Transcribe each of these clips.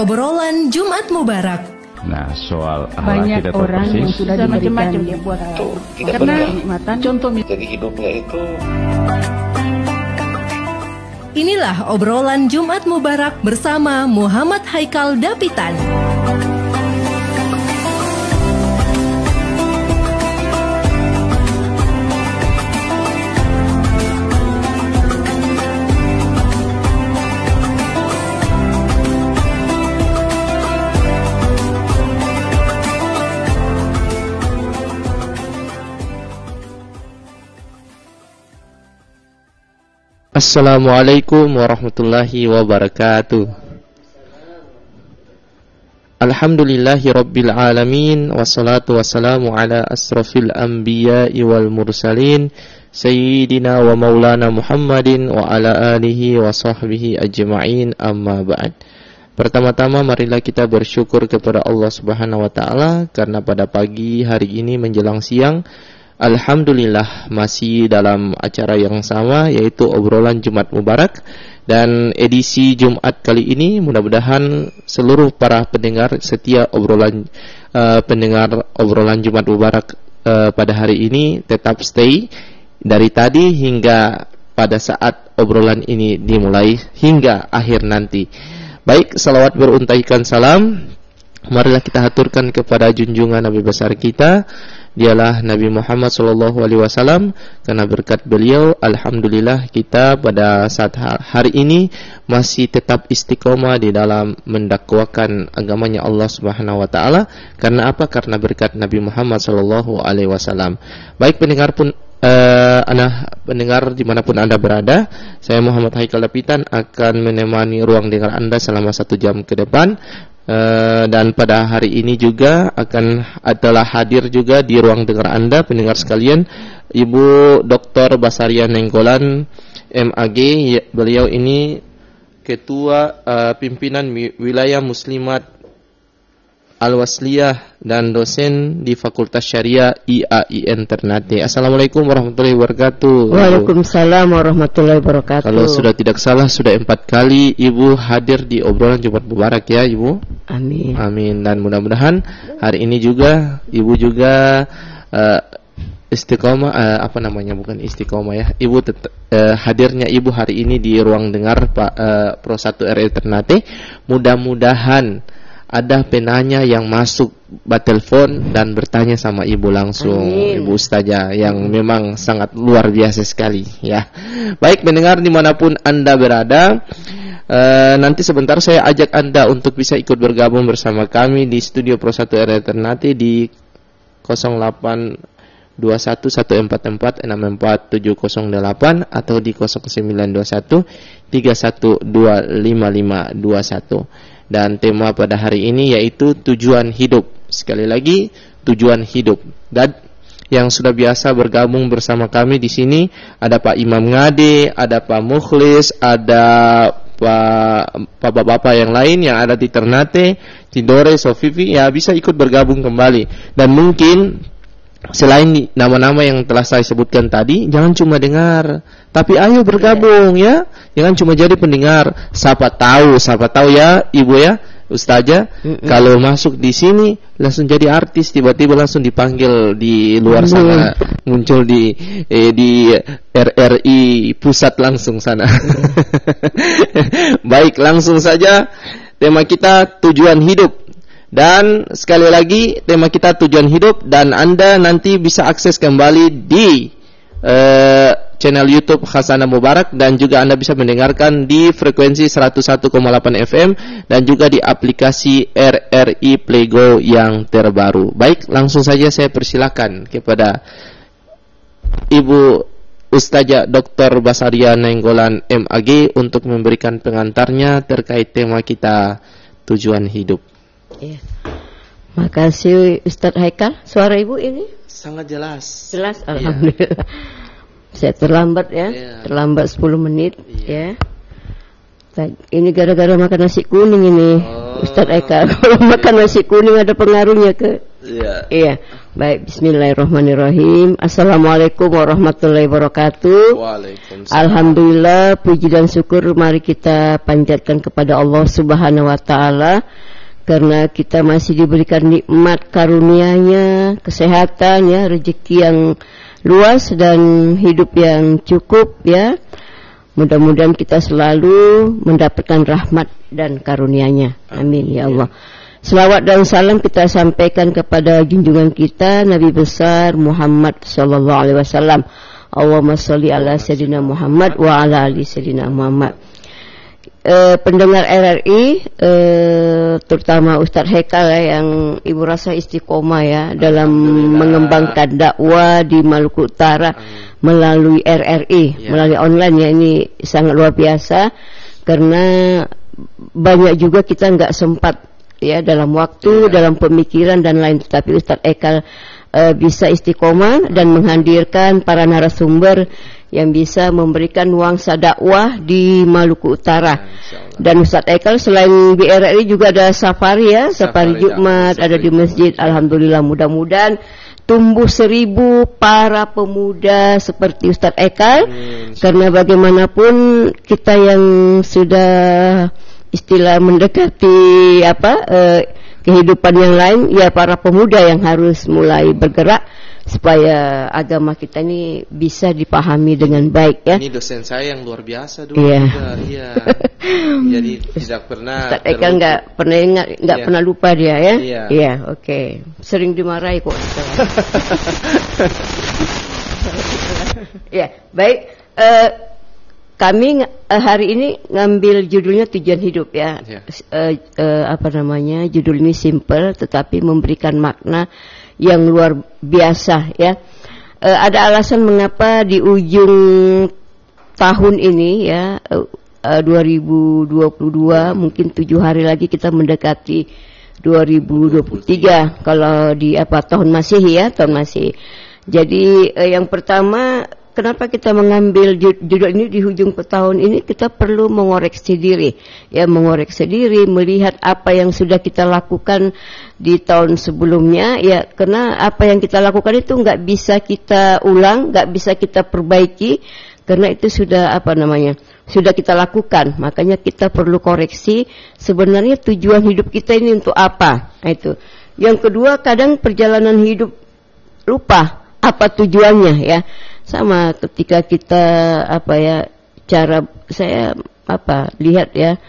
obrolan Jumat Mubarak. Nah, soal banyak kita orang persis, yang sudah macam-macam dia buat karena kenikmatan contoh jadi hidupnya itu. Inilah obrolan Jumat Mubarak bersama Muhammad Haikal Dapitan. Assalamualaikum warahmatullahi wabarakatuh. Alhamdulillahi rabbil alamin. Wassalatu wassalamu ala asrafil anbiya'i wal mursalin Sayyidina wa maulana Muhammadin wa ala alihi wa sahbihi ajma'in, amma ba'd. Pertama-tama marilah kita bersyukur kepada Allah subhanahu wa ta'ala karena pada pagi hari ini menjelang siang alhamdulillah masih dalam acara yang sama, yaitu obrolan Jumat Mubarak. Dan edisi Jumat kali ini mudah-mudahan seluruh para pendengar setia pendengar obrolan Jumat Mubarak pada hari ini tetap stay dari tadi hingga pada saat obrolan ini dimulai hingga akhir nanti. Baik, salawat beruntaikan salam marilah kita haturkan kepada junjungan Nabi besar kita, dialah Nabi Muhammad SAW, karena berkat beliau alhamdulillah kita pada saat hari ini masih tetap istiqomah di dalam mendakwakan agamanya Allah Subhanahu wa taala. Karena apa? Karena berkat Nabi Muhammad SAW. Baik pendengar pendengar dimanapun Anda berada, saya Muhammad Haikal Dapitan akan menemani ruang dengar Anda selama 1 jam ke depan. Dan pada hari ini juga adalah hadir juga di ruang dengar Anda pendengar sekalian Ibu Dr. Basaria Nainggolan MAG. Beliau ini ketua pimpinan wilayah Muslimat Al-Wasliyah dan dosen di Fakultas Syariah IAIN Ternate. Assalamualaikum warahmatullahi wabarakatuh. Waalaikumsalam warahmatullahi wabarakatuh. Kalau sudah tidak salah sudah 4 kali Ibu hadir di obrolan Jumat Mubarak ya Ibu. Amin. Amin. Dan mudah-mudahan hari ini juga Ibu juga istiqomah bukan istiqomah ya. Ibu hadirnya Ibu hari ini di ruang dengar Pro 1 RI Ternate. Mudah-mudahan ada penanya yang masuk telepon dan bertanya sama Ibu langsung. Amin. Ibu Ustazah yang memang sangat luar biasa sekali ya. Baik pendengar dimanapun Anda berada, nanti sebentar saya ajak Anda untuk bisa ikut bergabung bersama kami di studio Pro 1 RI Ternate di 0821 144 64708 atau di 0921 31255521. Dan tema pada hari ini yaitu tujuan hidup. Sekali lagi, tujuan hidup. Dan yang sudah biasa bergabung bersama kami di sini ada Pak Imam Ngade, ada Pak Mukhlis, ada bapak-bapak yang lain yang ada di Ternate, Tidore, Sofifi, ya bisa ikut bergabung kembali. Dan mungkin selain nama-nama yang telah saya sebutkan tadi, jangan cuma dengar, tapi ayo bergabung ya. Jangan cuma jadi pendengar. Siapa tahu ya Ibu ya, Ustazah, kalau masuk di sini langsung jadi artis, tiba-tiba langsung dipanggil di luar sana, muncul di RRI pusat langsung sana. Baik, langsung saja tema kita tujuan hidup. Dan sekali lagi tema kita tujuan hidup, dan Anda nanti bisa akses kembali di channel YouTube Hasanah Mubarak, dan juga Anda bisa mendengarkan di frekuensi 101,8 FM dan juga di aplikasi RRI Playgo yang terbaru. Baik, langsung saja saya persilakan kepada Ibu Ustazah Dr. Basaria Nainggolan MAG untuk memberikan pengantarnya terkait tema kita tujuan hidup. Ya. Makasih Ustadz Haikal. Suara Ibu ini sangat jelas. Jelas, alhamdulillah. Saya terlambat ya. Terlambat 10 menit ya. Ini gara-gara makan nasi kuning ini, Ustadz Haikal. Kalau makan nasi kuning ada pengaruhnya ke Iya. Baik, bismillahirrahmanirrahim. Assalamualaikum warahmatullahi wabarakatuh. Waalaikumsalam. Alhamdulillah, puji dan syukur mari kita panjatkan kepada Allah Subhanahu wa taala karena kita masih diberikan nikmat karunia-Nya, kesehatan ya, rezeki yang luas dan hidup yang cukup ya. Mudah-mudahan kita selalu mendapatkan rahmat dan karunia-Nya. Amin ya Allah. Selawat dan salam kita sampaikan kepada junjungan kita Nabi besar Muhammad sallallahu alaihi wasallam. Allahumma shalli ala sayyidina Muhammad wa ala ali sayyidina Muhammad. Pendengar RRI, terutama Ustadz Haikal yang ibu rasa istiqomah ya dalam mengembangkan dakwah di Maluku Utara melalui RRI, melalui online ya, ini sangat luar biasa karena banyak juga kita nggak sempat ya dalam waktu, dalam pemikiran dan lain, tetapi Ustadz Haikal bisa istiqomah dan menghadirkan para narasumber yang bisa memberikan nuansa dakwah di Maluku Utara. Dan Ustadz Haikal selain di RRI juga ada safari ya, safari Jumat ada di masjid. Alhamdulillah, mudah-mudahan tumbuh 1000 para pemuda seperti Ustadz Haikal. Karena bagaimanapun kita yang sudah istilah mendekati kehidupan yang lain ya, para pemuda yang harus mulai bergerak supaya agama kita ini bisa dipahami dengan baik ya. Ini dosen saya yang luar biasa dulu. Iya. Jadi tidak pernah. Ustadz Haikal nggak pernah ingat, nggak pernah lupa dia ya. Iya, oke. Sering dimarahi kok. Ya, baik. Kami hari ini ngambil judulnya tujuan hidup ya. Judul ini simple tetapi memberikan makna yang luar biasa ya. Ada alasan mengapa di ujung tahun ini ya, 2022 mungkin 7 hari lagi kita mendekati 2023 kalau di tahun Masehi ya, tahun Masehi. Jadi yang pertama, kenapa kita mengambil judul ini di hujung tahun ini? Kita perlu mengoreksi diri, ya, mengoreksi diri, melihat apa yang sudah kita lakukan di tahun sebelumnya, ya, karena apa yang kita lakukan itu nggak bisa kita ulang, nggak bisa kita perbaiki, karena itu sudah sudah kita lakukan. Makanya kita perlu koreksi. Sebenarnya tujuan hidup kita ini untuk apa? Nah, itu. Yang kedua, kadang perjalanan hidup lupa apa tujuannya, ya. Sama ketika kita lihat ya,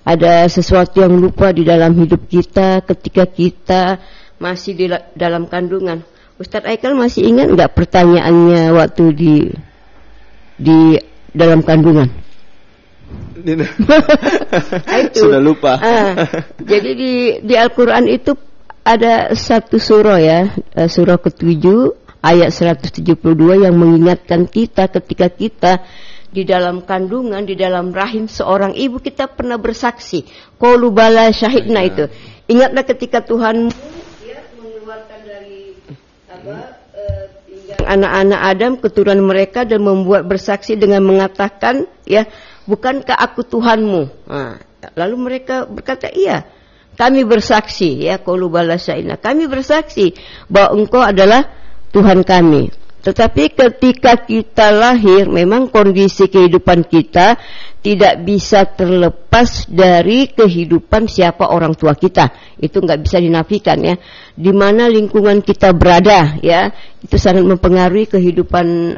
ada sesuatu yang lupa di dalam hidup kita ketika kita masih di dalam kandungan. Ustadz Haikal masih ingat nggak pertanyaannya waktu di dalam kandungan? Itu. Sudah lupa. Jadi di Al-Quran itu ada satu surah ya, surah ke-7 ayat 172 yang mengingatkan kita ketika kita di dalam kandungan, di dalam rahim seorang ibu, kita pernah bersaksi. Qalu bala syahidna itu. Ingatlah ketika Tuhan mengeluarkan dari anak-anak Adam, keturunan mereka, dan membuat bersaksi dengan mengatakan, ya, bukankah aku Tuhanmu? Nah, lalu mereka berkata, iya, kami bersaksi, ya, qalu bala syahidna. Kami bersaksi bahwa Engkau adalah Tuhan kami. Tetapi ketika kita lahir, memang kondisi kehidupan kita tidak bisa terlepas dari kehidupan siapa orang tua kita. Itu nggak bisa dinafikan ya. Di mana lingkungan kita berada ya, itu sangat mempengaruhi kehidupan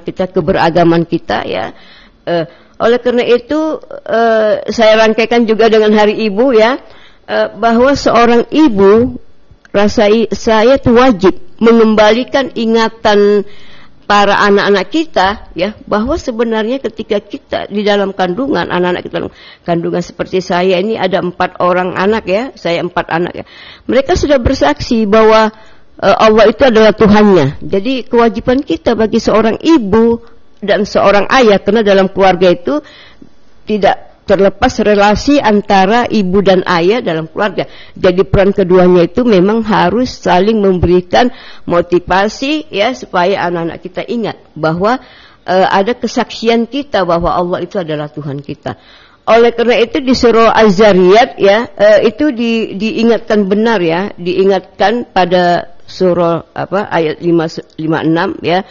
kita, keberagaman kita ya. Oleh karena itu saya rangkaikan juga dengan Hari Ibu ya, bahwa seorang ibu saya itu wajib mengembalikan ingatan para anak-anak kita ya, bahwa sebenarnya ketika kita di dalam kandungan, anak-anak kita dalam kandungan seperti saya ini ada 4 orang anak ya, saya 4 anak ya, mereka sudah bersaksi bahwa Allah itu adalah Tuhannya. Jadi kewajiban kita bagi seorang ibu dan seorang ayah, karena dalam keluarga itu tidak terlepas relasi antara ibu dan ayah dalam keluarga. Jadi peran keduanya itu memang harus saling memberikan motivasi ya, supaya anak-anak kita ingat bahwa ada kesaksian kita bahwa Allah itu adalah Tuhan kita. oleh karena itu di surah Az-Zariyat ya, itu diingatkan benar ya, diingatkan pada surah ayat 56 ya.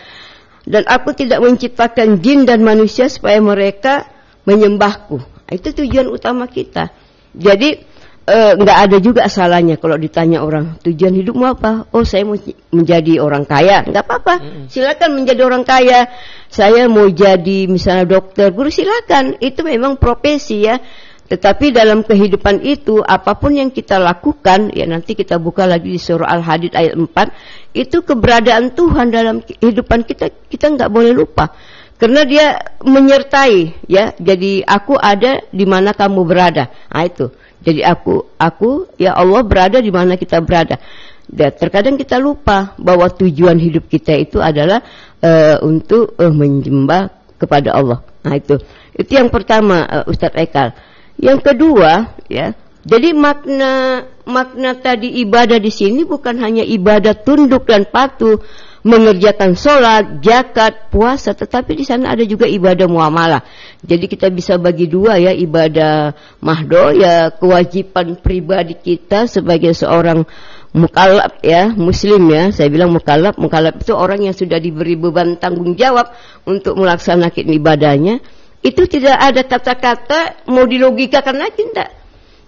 Dan aku tidak menciptakan jin dan manusia supaya mereka menyembahku. Itu tujuan utama kita. Jadi nggak ada juga salahnya kalau ditanya orang, tujuan hidupmu apa? Oh, saya mau menjadi orang kaya. Nggak apa-apa, silakan menjadi orang kaya. Saya mau jadi misalnya dokter, guru, silakan. Itu memang profesi ya. Tetapi dalam kehidupan itu, apapun yang kita lakukan, ya nanti kita buka lagi di surah Al-Hadid ayat 4, itu keberadaan Tuhan dalam kehidupan kita nggak boleh lupa. Karena dia menyertai ya. Jadi aku ada di mana kamu berada. Nah itu. Jadi aku ya Allah berada di mana kita berada. Dan terkadang kita lupa bahwa tujuan hidup kita itu adalah untuk menyembah kepada Allah. Nah itu yang pertama, Ustadz Haikal. Yang kedua ya, jadi makna tadi ibadah di sini bukan hanya ibadah tunduk dan patuh, mengerjakan sholat, zakat, puasa, tetapi di sana ada juga ibadah muamalah. Jadi kita bisa bagi dua ya, ibadah mahdo ya, kewajiban pribadi kita sebagai seorang mukallaf ya, muslim ya. Saya bilang mukallaf itu orang yang sudah diberi beban tanggung jawab untuk melaksanakan ibadahnya. Itu tidak ada kata-kata mau dilogikakan lagi, enggak.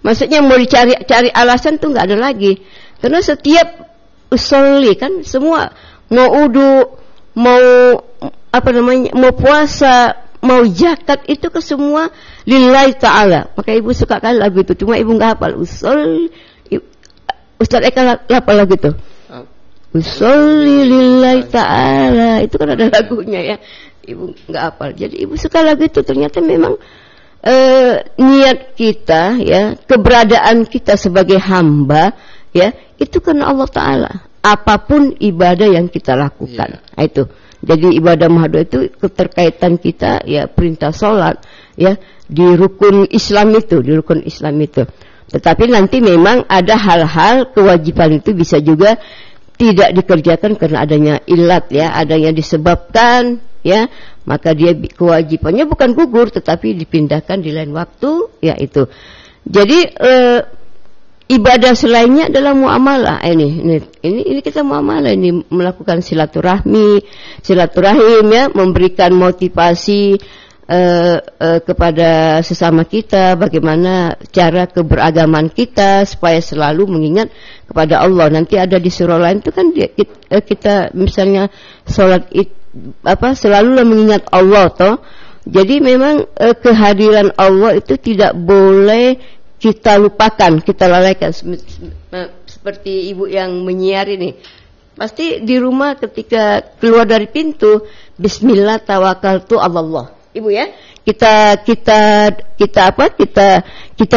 Maksudnya mau dicari alasan tuh enggak ada lagi. Karena setiap usolli kan semua, mau udu, mau mau puasa, mau zakat, itu ke semua lillahi ta'ala. Maka ibu suka kali lagu itu, cuma ibu nggak hafal. Ustaz Eka hafal lagu itu. Usolli lillahi ta'ala, itu kan ada lagunya ya. Ibu nggak hafal. Jadi ibu suka lagu itu. Ternyata memang niat kita ya, keberadaan kita sebagai hamba ya, itu karena Allah Ta'ala. Apapun ibadah yang kita lakukan, nah, itu. Jadi ibadah mahdo itu keterkaitan kita ya, perintah sholat ya, di rukun Islam itu, Tetapi nanti memang ada hal-hal kewajiban itu bisa juga tidak dikerjakan karena adanya ilat ya, adanya disebabkan ya, maka dia kewajibannya bukan gugur tetapi dipindahkan di lain waktu ya itu. Jadi ibadah selainnya adalah muamalah. Ini kita muamalah, ini melakukan silaturahim ya, memberikan motivasi kepada sesama kita, bagaimana cara keberagaman kita supaya selalu mengingat kepada Allah. Nanti ada di surah lain itu kan kita misalnya sholat selalu mengingat Allah toh. Jadi memang kehadiran Allah itu tidak boleh kita lupakan, kita lalaikan. Seperti ibu yang menyiar ini, pasti di rumah ketika keluar dari pintu, Bismillah tawakkaltu 'alallah. Ibu ya, kita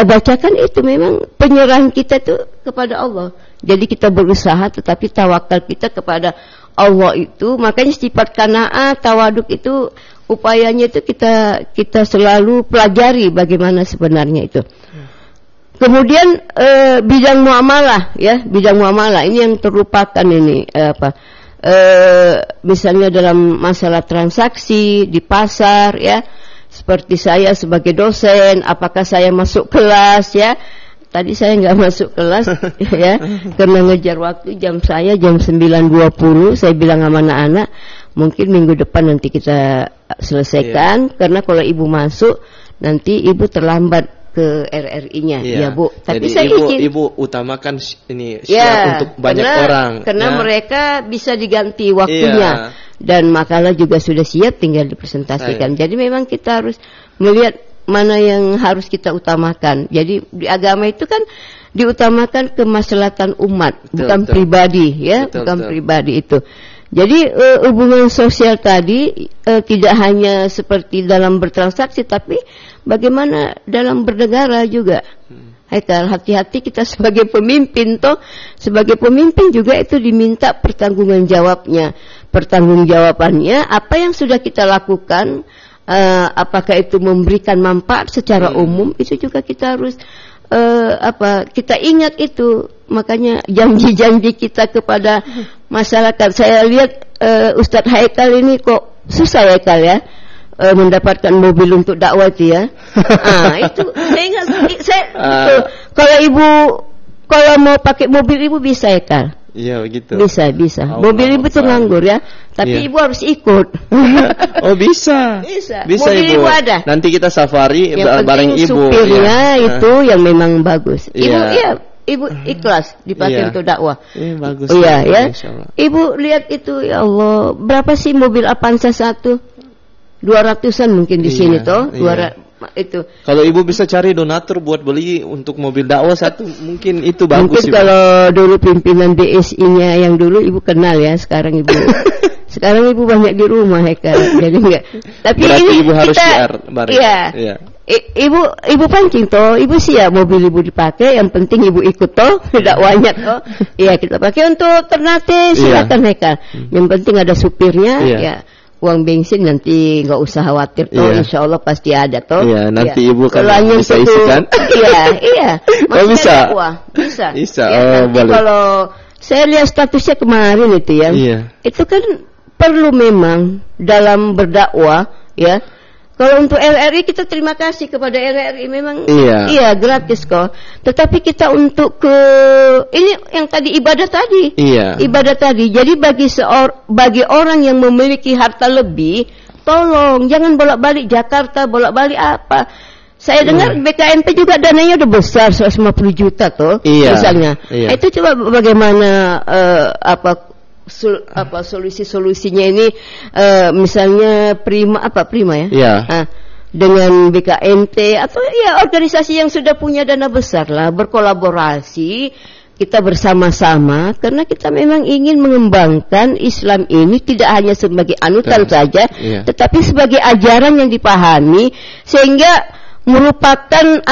bacakan itu memang penyerahan kita itu kepada Allah. Jadi kita berusaha tetapi tawakal kita kepada Allah itu, makanya sifat qanaah, tawaduk itu upayanya itu kita selalu pelajari bagaimana sebenarnya itu. Kemudian bidang muamalah ya, ini yang terlupakan ini misalnya dalam masalah transaksi di pasar ya, seperti saya sebagai dosen, apakah saya masuk kelas ya? Tadi saya nggak masuk kelas ya, karena ngejar waktu, jam 9.20, saya bilang sama anak-anak mungkin minggu depan nanti kita selesaikan, karena kalau ibu masuk nanti ibu terlambat ke RRI-nya, ya Bu. Tapi jadi saya ibu utamakan ini siap untuk banyak orang. Karena mereka bisa diganti waktunya, dan makalah juga sudah siap, tinggal dipresentasikan. Jadi memang kita harus melihat mana yang harus kita utamakan. Jadi di agama itu kan diutamakan kemaslahatan umat, bukan pribadi ya, pribadi itu. Jadi hubungan sosial tadi tidak hanya seperti dalam bertransaksi, tapi bagaimana dalam bernegara juga. Haikal, hati-hati kita sebagai pemimpin sebagai pemimpin juga itu diminta pertanggungjawabannya apa yang sudah kita lakukan, apakah itu memberikan manfaat secara umum, itu juga kita harus kita ingat itu. Makanya janji-janji kita kepada masyarakat. Saya lihat Ustadz Haikal ini kok susah Haikal ya. mendapatkan mobil untuk dakwah itu ya. Itu saya ingat kalau ibu kalau mau pakai mobil ibu bisa ya Kal? Iya begitu. Bisa. Mobil ibu tuh nganggur ya, tapi ibu harus ikut. Oh bisa. Mobil ibu ada. Nanti kita safari yang bareng ibu. Supirnya itu yang memang bagus. Ibu ikhlas dipakai untuk dakwah. Bagus. Iya ya. Ibu lihat itu ya Allah, berapa sih mobil Avanza 1? 200-an mungkin di sini toh. 200 itu. Kalau ibu bisa cari donatur buat beli untuk mobil dakwah 1, mungkin itu bagus. Mungkin kalau dulu pimpinan BSI-nya yang dulu ibu kenal ya, sekarang ibu banyak di rumah ya kan. Jadi enggak. Tapi berarti ini ibu harus siar bareng. Iya. Ibu pancing toh, ibu siap mobil ibu dipakai, yang penting ibu ikut toh, dakwahnya toh. Iya, kita pakai untuk Ternate silakan Hekal. Yang penting ada supirnya ya. Uang bensin nanti nggak usah khawatir toh, insya Allah pasti ada toh. Iya, nanti ibu kan bisa isikan. Iya. Bisa. Bisa. Ya, boleh. Kalau saya lihat statusnya kemarin itu ya, itu kan perlu memang dalam berdakwah ya. Kalau untuk LRI kita terima kasih kepada LRI memang gratis kok. Tetapi kita untuk ini yang tadi ibadah tadi. Ibadah tadi. Jadi bagi orang yang memiliki harta lebih, tolong jangan bolak-balik Jakarta, bolak-balik apa. Saya dengar BKNP juga dananya udah besar 150 juta tuh misalnya. Itu coba bagaimana solusi-solusinya ini misalnya Prima ya? Dengan BKNT atau ya organisasi yang sudah punya dana besar lah, berkolaborasi kita bersama-sama karena kita memang ingin mengembangkan Islam ini tidak hanya sebagai anutan saja, tetapi sebagai ajaran yang dipahami sehingga merupakan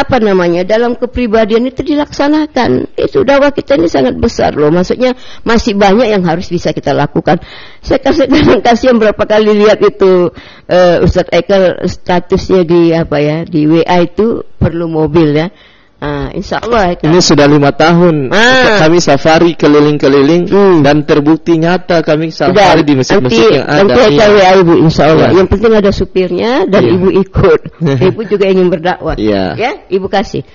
dalam kepribadian itu dilaksanakan. Itu dakwah kita ini sangat besar loh. Maksudnya masih banyak yang harus bisa kita lakukan. Saya kasihan berapa kali lihat itu Ustadz Ekel statusnya di WA itu perlu mobil ya. Insya Allah ini sudah 5 tahun kami safari keliling-keliling dan terbukti nyata kami safari di masjid-masjid yang ada. Nanti WA ibu insya Allah. Yang penting ada supirnya dan ibu ikut. Ibu juga ingin berdakwah. Ya, ibu kasih.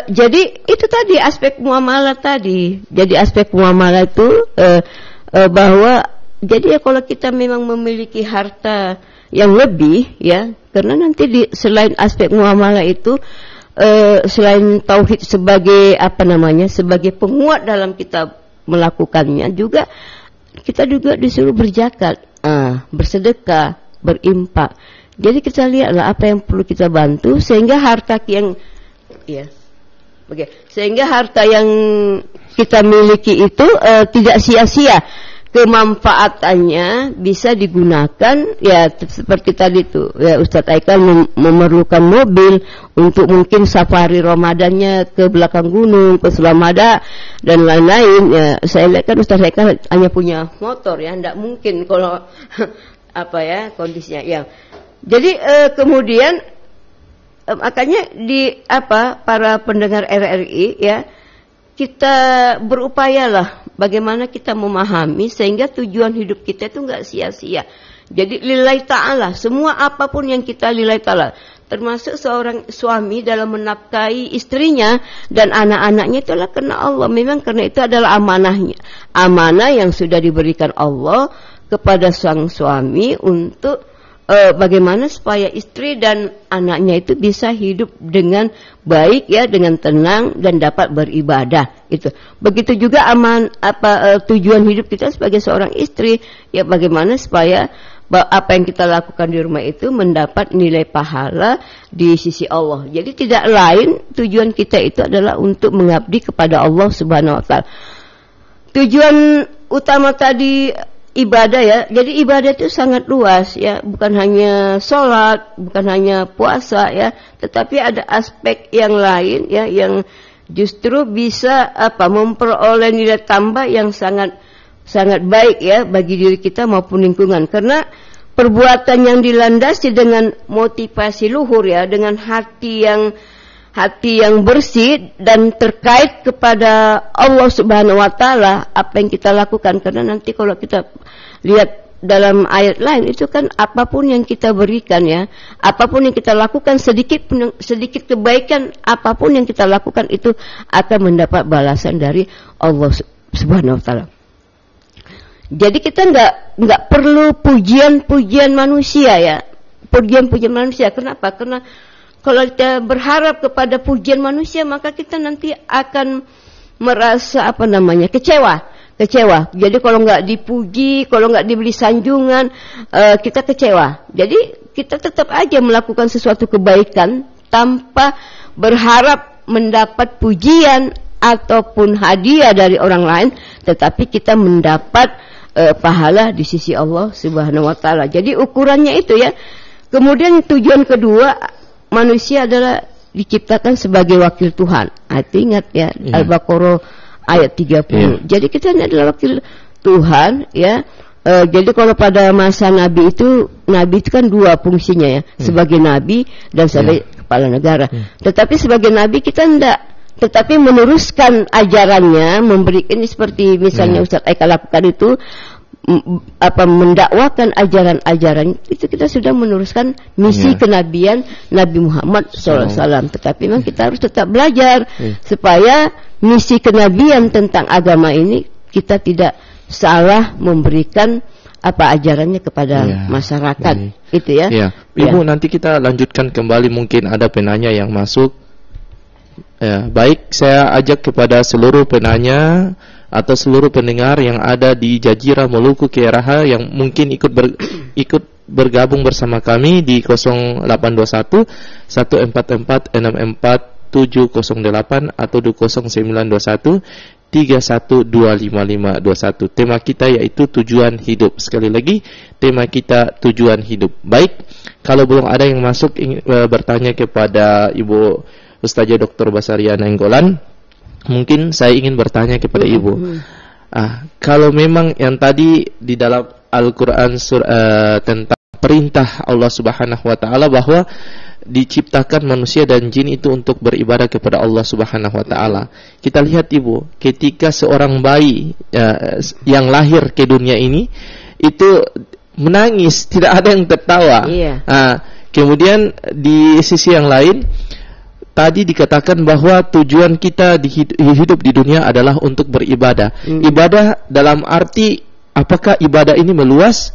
Jadi itu tadi aspek muamalah tadi. Jadi aspek muamalah itu bahwa jadi ya kalau kita memang memiliki harta yang lebih ya, karena nanti selain aspek muamalah itu selain tauhid sebagai sebagai penguat dalam kita melakukannya juga kita juga disuruh berzakat, bersedekah, berimpak. Jadi kita lihatlah apa yang perlu kita bantu sehingga harta yang sehingga harta yang kita miliki itu tidak sia-sia. Kemanfaatannya bisa digunakan ya seperti tadi tuh ya Ustadz Aikal memerlukan mobil untuk mungkin safari Ramadannya ke belakang gunung, ke Sulamada dan lain-lain ya. Saya lihat kan Ustadz Aikal hanya punya motor ya, tidak mungkin kalau kondisinya ya. Jadi kemudian makanya para pendengar RRI ya, kita berupayalah bagaimana kita memahami sehingga tujuan hidup kita itu enggak sia-sia. Jadi lillahi ta'ala, semua apapun yang kita lillahi ta'ala, termasuk seorang suami dalam menafkahi istrinya dan anak-anaknya itulah karena Allah. Memang karena itu adalah amanahnya. Amanah yang sudah diberikan Allah kepada sang suami untuk bagaimana supaya istri dan anaknya itu bisa hidup dengan baik ya, dengan tenang dan dapat beribadah. Itu. Begitu juga tujuan hidup kita sebagai seorang istri ya, bagaimana supaya apa yang kita lakukan di rumah itu mendapat nilai pahala di sisi Allah. Jadi tidak lain tujuan kita itu adalah untuk mengabdi kepada Allah Subhanahu wa taala. Tujuan utama tadi ibadah ya. Jadi ibadah itu sangat luas ya, bukan hanya sholat, bukan hanya puasa ya, tetapi ada aspek yang lain ya yang justru bisa memperoleh nilai tambah yang sangat baik ya bagi diri kita maupun lingkungan. Karena perbuatan yang dilandasi dengan motivasi luhur ya, dengan hati yang bersih dan terkait kepada Allah Subhanahu wa taala apa yang kita lakukan. Karena nanti kalau kita lihat dalam ayat lain itu kan apapun yang kita berikan ya, apapun yang kita lakukan, sedikit kebaikan apapun yang kita lakukan itu akan mendapat balasan dari Allah Subhanahu wa taala. Jadi kita nggak perlu pujian manusia ya. Pujian manusia. Kenapa? Karena kalau kita berharap kepada pujian manusia, maka kita nanti akan merasa kecewa. Jadi kalau nggak dipuji, kalau nggak diberi sanjungan, kita kecewa. Jadi kita tetap aja melakukan sesuatu kebaikan tanpa berharap mendapat pujian ataupun hadiah dari orang lain, tetapi kita mendapat pahala di sisi Allah Subhanahu wa taala. Jadi ukurannya itu ya. Kemudian tujuan kedua, manusia adalah diciptakan sebagai wakil Tuhan. Ingat ya, Al-Baqarah ayat 30. Jadi kita ini adalah wakil Tuhan ya. Jadi kalau pada masa Nabi itu kan dua fungsinya ya, sebagai Nabi dan sebagai kepala negara. Tetapi sebagai Nabi kita enggak, tetapi meneruskan ajarannya, memberi ini seperti misalnya Ustaz Eka lakukan itu, mendakwakan ajaran-ajaran itu, kita sudah meneruskan misi kenabian Nabi Muhammad SAW. Tetapi memang kita harus tetap belajar supaya misi kenabian tentang agama ini kita tidak salah memberikan ajarannya kepada masyarakat. Itu ya. Ibu, nanti kita lanjutkan kembali, mungkin ada penanya yang masuk. Baik, saya ajak kepada seluruh penanya atau seluruh pendengar yang ada di Jazirah Maluku Keiraha yang mungkin ikut bergabung bersama kami di 0821 144 64 708 atau 0921 312551. Tema kita yaitu tujuan hidup. Sekali lagi, tema kita tujuan hidup. Baik, kalau belum ada yang masuk bertanya kepada Ibu Ustazah Dr. Basaria Nainggolan, mungkin saya ingin bertanya kepada Ibu. Kalau memang yang tadi di dalam Al-Quran tentang perintah Allah Subhanahu wa taala bahwa diciptakan manusia dan jin itu untuk beribadah kepada Allah Subhanahu wa taala. Kita lihat Ibu, ketika seorang bayi yang lahir ke dunia ini itu menangis, tidak ada yang tertawa. Kemudian di sisi yang lain tadi dikatakan bahwa tujuan kita hidup di dunia adalah untuk beribadah. Ibadah dalam arti apakah ibadah ini meluas?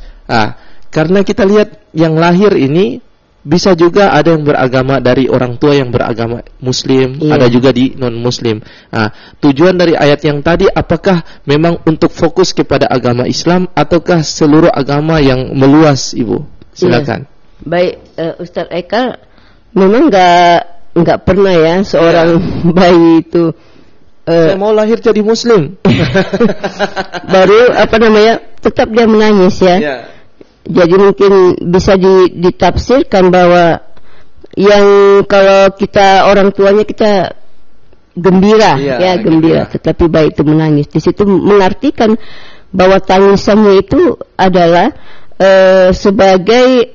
Karena kita lihat yang lahir ini bisa juga ada yang beragama dari orang tua yang beragama Muslim, ada juga di non-Muslim. Tujuan dari ayat yang tadi apakah memang untuk fokus kepada agama Islam ataukah seluruh agama yang meluas, Ibu? Silakan. Baik, Ustaz Eka, memang nggak pernah ya seorang bayi itu saya mau lahir jadi Muslim baru tetap dia menangis ya. Jadi mungkin bisa ditafsirkan bahwa yang kalau kita orang tuanya kita gembira gembira, tetapi bayi itu menangis. Di situ mengartikan bahwa tangisannya itu adalah sebagai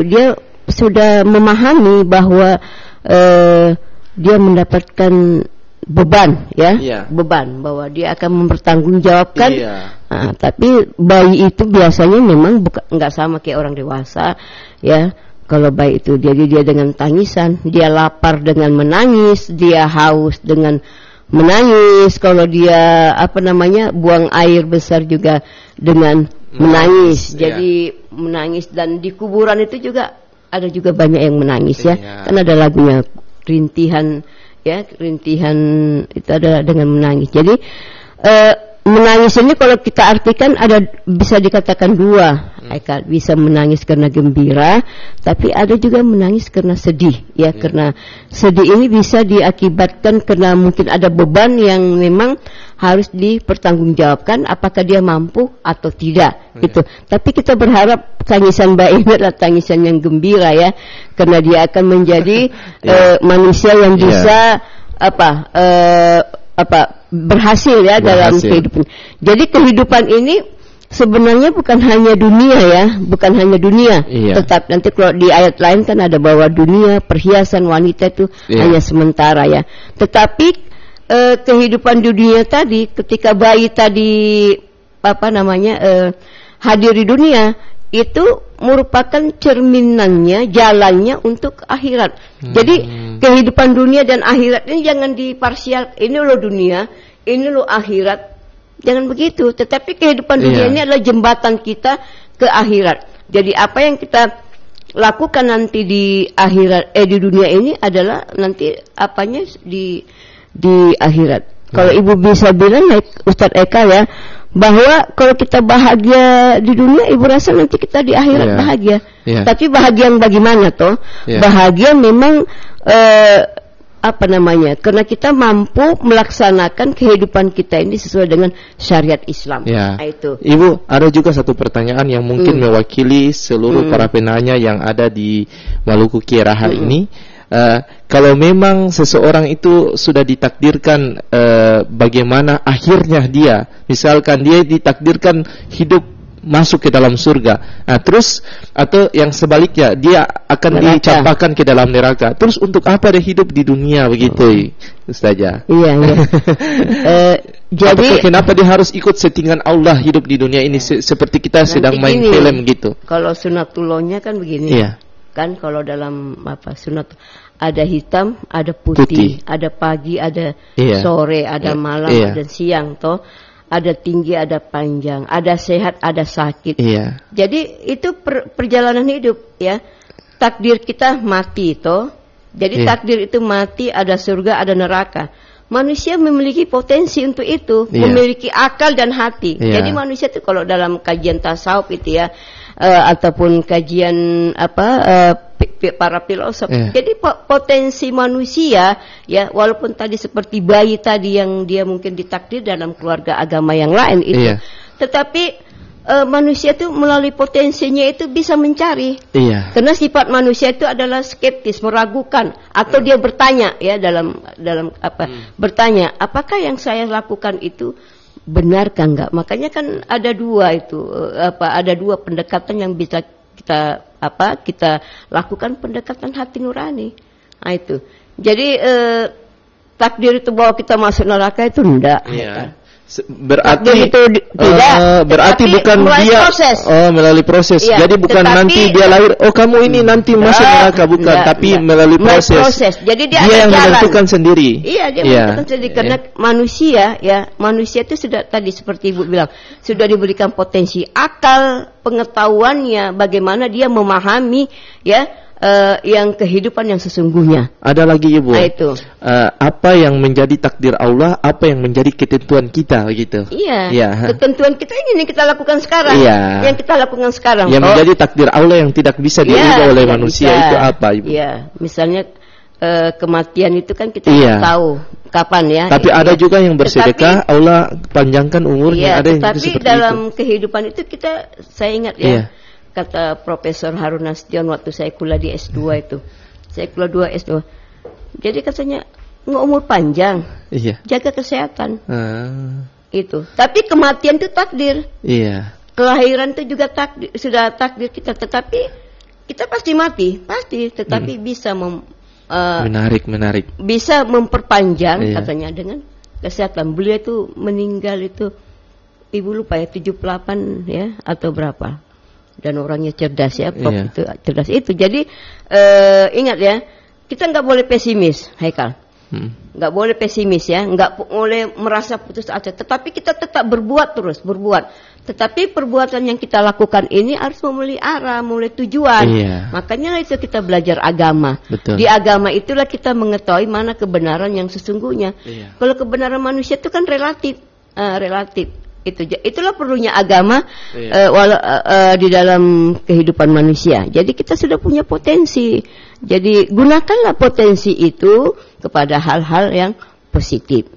dia sudah memahami bahwa dia mendapatkan beban beban bahwa dia akan mempertanggungjawabkan. Tapi bayi itu biasanya memang nggak sama kayak orang dewasa ya. Kalau bayi itu jadi dia dengan tangisan, dia lapar dengan menangis, dia haus dengan menangis, kalau dia buang air besar juga dengan menangis. Jadi menangis, dan di kuburan itu juga ada juga banyak yang menangis ya. Kan ada lagunya rintihan itu adalah dengan menangis. Jadi menangis ini kalau kita artikan bisa dikatakan dua. Bisa menangis karena gembira, tapi ada juga menangis karena sedih ya. Karena sedih ini bisa diakibatkan karena mungkin ada beban yang memang harus dipertanggungjawabkan, apakah dia mampu atau tidak gitu. Tapi kita berharap tangisan bayi ini adalah tangisan yang gembira ya, karena dia akan menjadi manusia yang bisa berhasil ya dalam kehidupan. Jadi kehidupan ini sebenarnya bukan hanya dunia, tetap nanti kalau di ayat lain kan ada bahwa dunia, perhiasan, wanita itu hanya sementara ya. Tetapi kehidupan dunia tadi, ketika bayi tadi hadir di dunia itu merupakan cerminannya, jalannya untuk akhirat. Jadi kehidupan dunia dan akhirat ini jangan diparsial. Ini loh dunia, ini loh akhirat. Jangan begitu. Tetapi kehidupan dunia ini adalah jembatan kita ke akhirat. Jadi apa yang kita lakukan nanti di akhirat, di dunia ini adalah nanti apanya di akhirat. Kalau Ibu bisa bilang, Ustadz Eka ya, bahwa kalau kita bahagia di dunia, Ibu rasa nanti kita di akhirat bahagia. Tapi bahagia yang bagaimana toh? Bahagia memang karena kita mampu melaksanakan kehidupan kita ini sesuai dengan syariat Islam. Nah, itu. Ibu, ada juga satu pertanyaan yang mungkin mewakili seluruh para penanya yang ada di Maluku Kieraha ini. Kalau memang seseorang itu sudah ditakdirkan bagaimana akhirnya dia, misalkan dia ditakdirkan hidup masuk ke dalam surga, terus atau yang sebaliknya dia akan dicampakkan ke dalam neraka, terus untuk apa dia hidup di dunia begitu, Ustazah? Iya. Jadi kenapa dia harus ikut settingan Allah hidup di dunia ini seperti kita sedang main film gitu? Kalau sunatullahnya kan begini. Kan kalau dalam sunat ada hitam, ada putih, ada pagi, ada sore, ada malam, ada siang toh. Ada tinggi, ada panjang, ada sehat, ada sakit. Jadi itu perjalanan hidup ya. Takdir kita mati toh. Jadi takdir itu mati, ada surga, ada neraka. Manusia memiliki potensi untuk itu, memiliki akal dan hati. Jadi manusia itu kalau dalam kajian tasawuf itu ya, ataupun kajian para filosof. Jadi potensi manusia ya, walaupun tadi seperti bayi tadi yang dia mungkin ditakdir dalam keluarga agama yang lain itu, tetapi manusia itu melalui potensinya itu bisa mencari. Karena sifat manusia itu adalah skeptis, meragukan, atau dia bertanya ya dalam bertanya, apakah yang saya lakukan itu benarkah enggak? Makanya kan ada dua itu ada dua pendekatan yang bisa kita lakukan, pendekatan hati nurani. Nah itu. Jadi takdir itu bahwa kita masuk neraka itu enggak. Berarti berarti bukan dia melalui proses. Jadi bukan nanti dia lahir, kamu ini nanti masuk neraka, bukan, tapi melalui proses. Jadi dia yang menentukan sendiri. Dia menentukan sendiri karena manusia itu sudah tadi seperti Ibu bilang, sudah diberikan potensi akal, pengetahuannya bagaimana dia memahami yang kehidupan yang sesungguhnya. Ada lagi Ibu. Nah, itu. Apa yang menjadi takdir Allah, apa yang menjadi ketentuan kita gitu. Ketentuan kita ini yang kita lakukan sekarang. Yang kita lakukan sekarang. Yang menjadi takdir Allah yang tidak bisa diubah oleh manusia itu apa Ibu? Misalnya kematian itu kan kita tidak tahu kapan ya. Tapi ada juga yang bersedekah, Allah panjangkan umurnya. Ada yang seperti dalam kehidupan itu saya ingat kata Profesor Harun Nasution waktu saya kuliah di S2 itu. Saya kuliah S2. Jadi katanya umur panjang. Jaga kesehatan. Itu. Tapi kematian itu takdir. Kelahiran itu juga sudah takdir kita, tetapi kita pasti mati, pasti, tetapi bisa menarik. Bisa memperpanjang katanya dengan kesehatan. Beliau itu meninggal itu Ibu lupa ya 78 ya atau berapa. Dan orangnya cerdas ya, Prof itu cerdas itu. Jadi ingat ya, kita nggak boleh pesimis, Haikal. Nggak boleh pesimis ya, nggak boleh merasa putus asa. Tetapi kita tetap berbuat terus, berbuat. Tetapi perbuatan yang kita lakukan ini harus memiliki arah, memiliki tujuan. Makanya itu kita belajar agama. Di agama itulah kita mengetahui mana kebenaran yang sesungguhnya. Kalau kebenaran manusia itu kan relatif. Itulah perlunya agama di dalam kehidupan manusia. Jadi kita sudah punya potensi. Jadi gunakanlah potensi itu kepada hal-hal yang positif.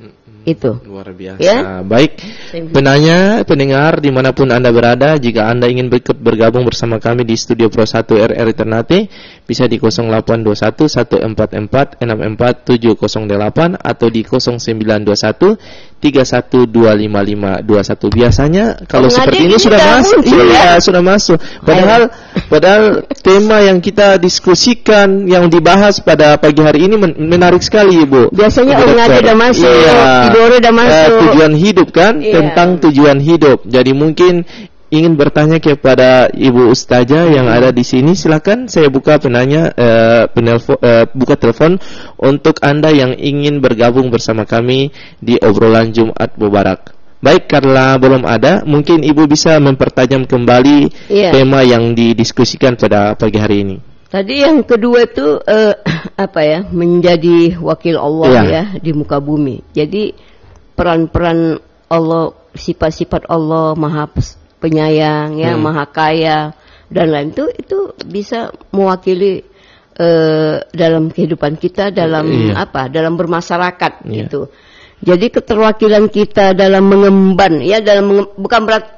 Itu luar biasa. Baik, penanya, pendengar dimanapun Anda berada, jika Anda ingin bergabung bersama kami di Studio Pro 1 RRI Ternate, bisa di 0821 144 64708 atau di 0921 31255521. Biasanya kalau seperti ini sudah masuk. Sudah masuk. Padahal tema yang kita diskusikan, yang dibahas pada pagi hari ini menarik sekali, Ibu. Biasanya orang ada masuk. Tujuan hidup kan, tentang tujuan hidup. Jadi mungkin ingin bertanya kepada Ibu Ustazah yang ada di sini, silakan saya buka buka telepon untuk Anda yang ingin bergabung bersama kami di obrolan Jumat Mubarak. Baik, karena belum ada, mungkin Ibu bisa mempertajam kembali tema yang didiskusikan pada pagi hari ini. Tadi yang kedua itu menjadi wakil Allah ya di muka bumi. Jadi peran-peran Allah, sifat-sifat Allah Maha Penyayang ya, Maha Kaya dan lain itu bisa mewakili dalam kehidupan kita, dalam dalam bermasyarakat gitu. Jadi keterwakilan kita dalam mengemban ya, bukan berat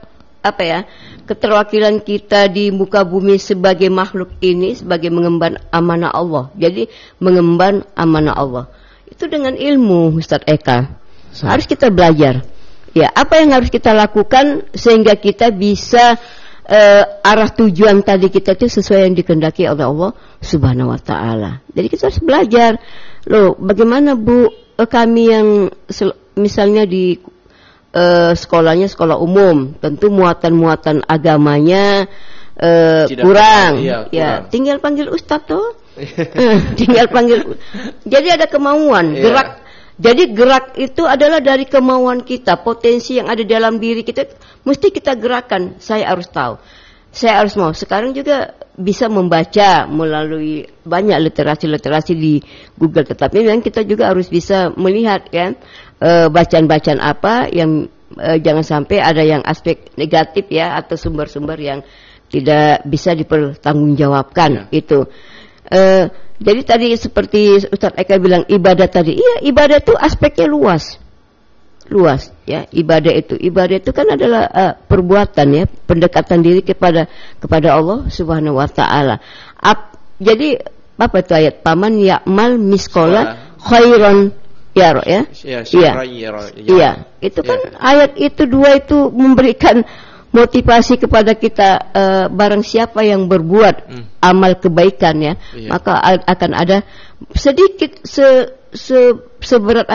keterwakilan kita di muka bumi sebagai makhluk ini sebagai mengemban amanah Allah. Jadi mengemban amanah Allah itu dengan ilmu, Ustaz Eka. Harus kita belajar. Ya, apa yang harus kita lakukan sehingga kita bisa arah tujuan tadi kita itu sesuai yang dikehendaki oleh Allah Subhanahu wa taala. Jadi kita harus belajar. Loh, bagaimana Bu kami yang misalnya di sekolahnya sekolah umum, tentu muatan-muatan agamanya kurang. Ya, tinggal panggil ustaz tuh. Tinggal panggil. Jadi ada kemauan, gerak. Jadi gerak itu adalah dari kemauan kita, potensi yang ada dalam diri kita mesti kita gerakkan. Saya harus tahu, saya harus mau. Sekarang juga bisa membaca melalui banyak literasi di Google, tetapi memang kita juga harus bisa melihat kan bacaan-bacaan apa yang jangan sampai ada yang aspek negatif ya, atau sumber-sumber yang tidak bisa dipertanggungjawabkan itu. Jadi tadi seperti Ustaz Eka bilang ibadah tadi, iya ibadah itu aspeknya luas ya. Ibadah itu kan adalah perbuatan ya, pendekatan diri kepada Allah Subhanahu wa taala. Jadi apa itu ayat, paman ya'mal miskola khairan yara ya. Iya. Itu kan ayat itu dua itu memberikan motivasi kepada kita, barang siapa yang berbuat amal kebaikan ya, maka akan ada sedikit seberat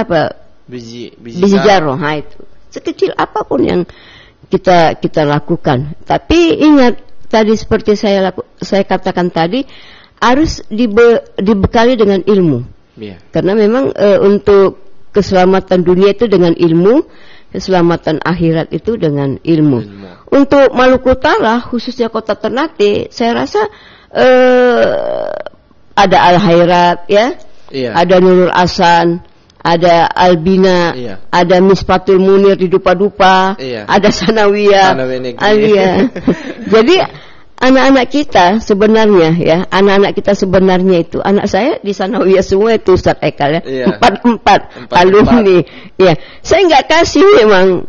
biji jarro, itu sekecil apapun yang kita lakukan. Tapi ingat tadi seperti saya katakan tadi, harus dibekali dengan ilmu. Karena memang untuk keselamatan dunia itu dengan ilmu, keselamatan akhirat itu dengan ilmu. Untuk Maluku Utara, khususnya kota Ternate, saya rasa ada Al-Khairat ya, ada Nurul Hasan, ada Albina, ada Misfatul Munir di Dupa-Dupa, ada Sanawiyah. Jadi anak-anak kita sebenarnya ya, itu anak saya di Sanawiyah semua itu Ustaz Eka ya, 4 alumni. Ya, saya nggak kasih memang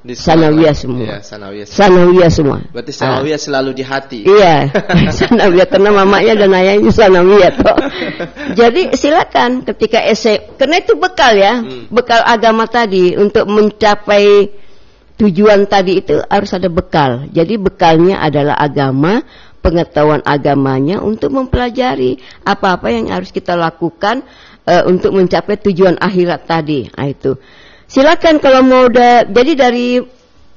Sanawiyah semua. Sanawiyah semua. Berarti Sanawiyah selalu di hati. Iya, Sanawiyah karena mamanya dan ayahnya Sanawiyah toh. Jadi silakan ketika karena itu bekal ya, bekal agama tadi untuk mencapai tujuan tadi itu harus ada bekal. Jadi bekalnya adalah agama, pengetahuan agamanya untuk mempelajari apa-apa yang harus kita lakukan untuk mencapai tujuan akhirat tadi. Nah, itu. Silakan kalau mau jadi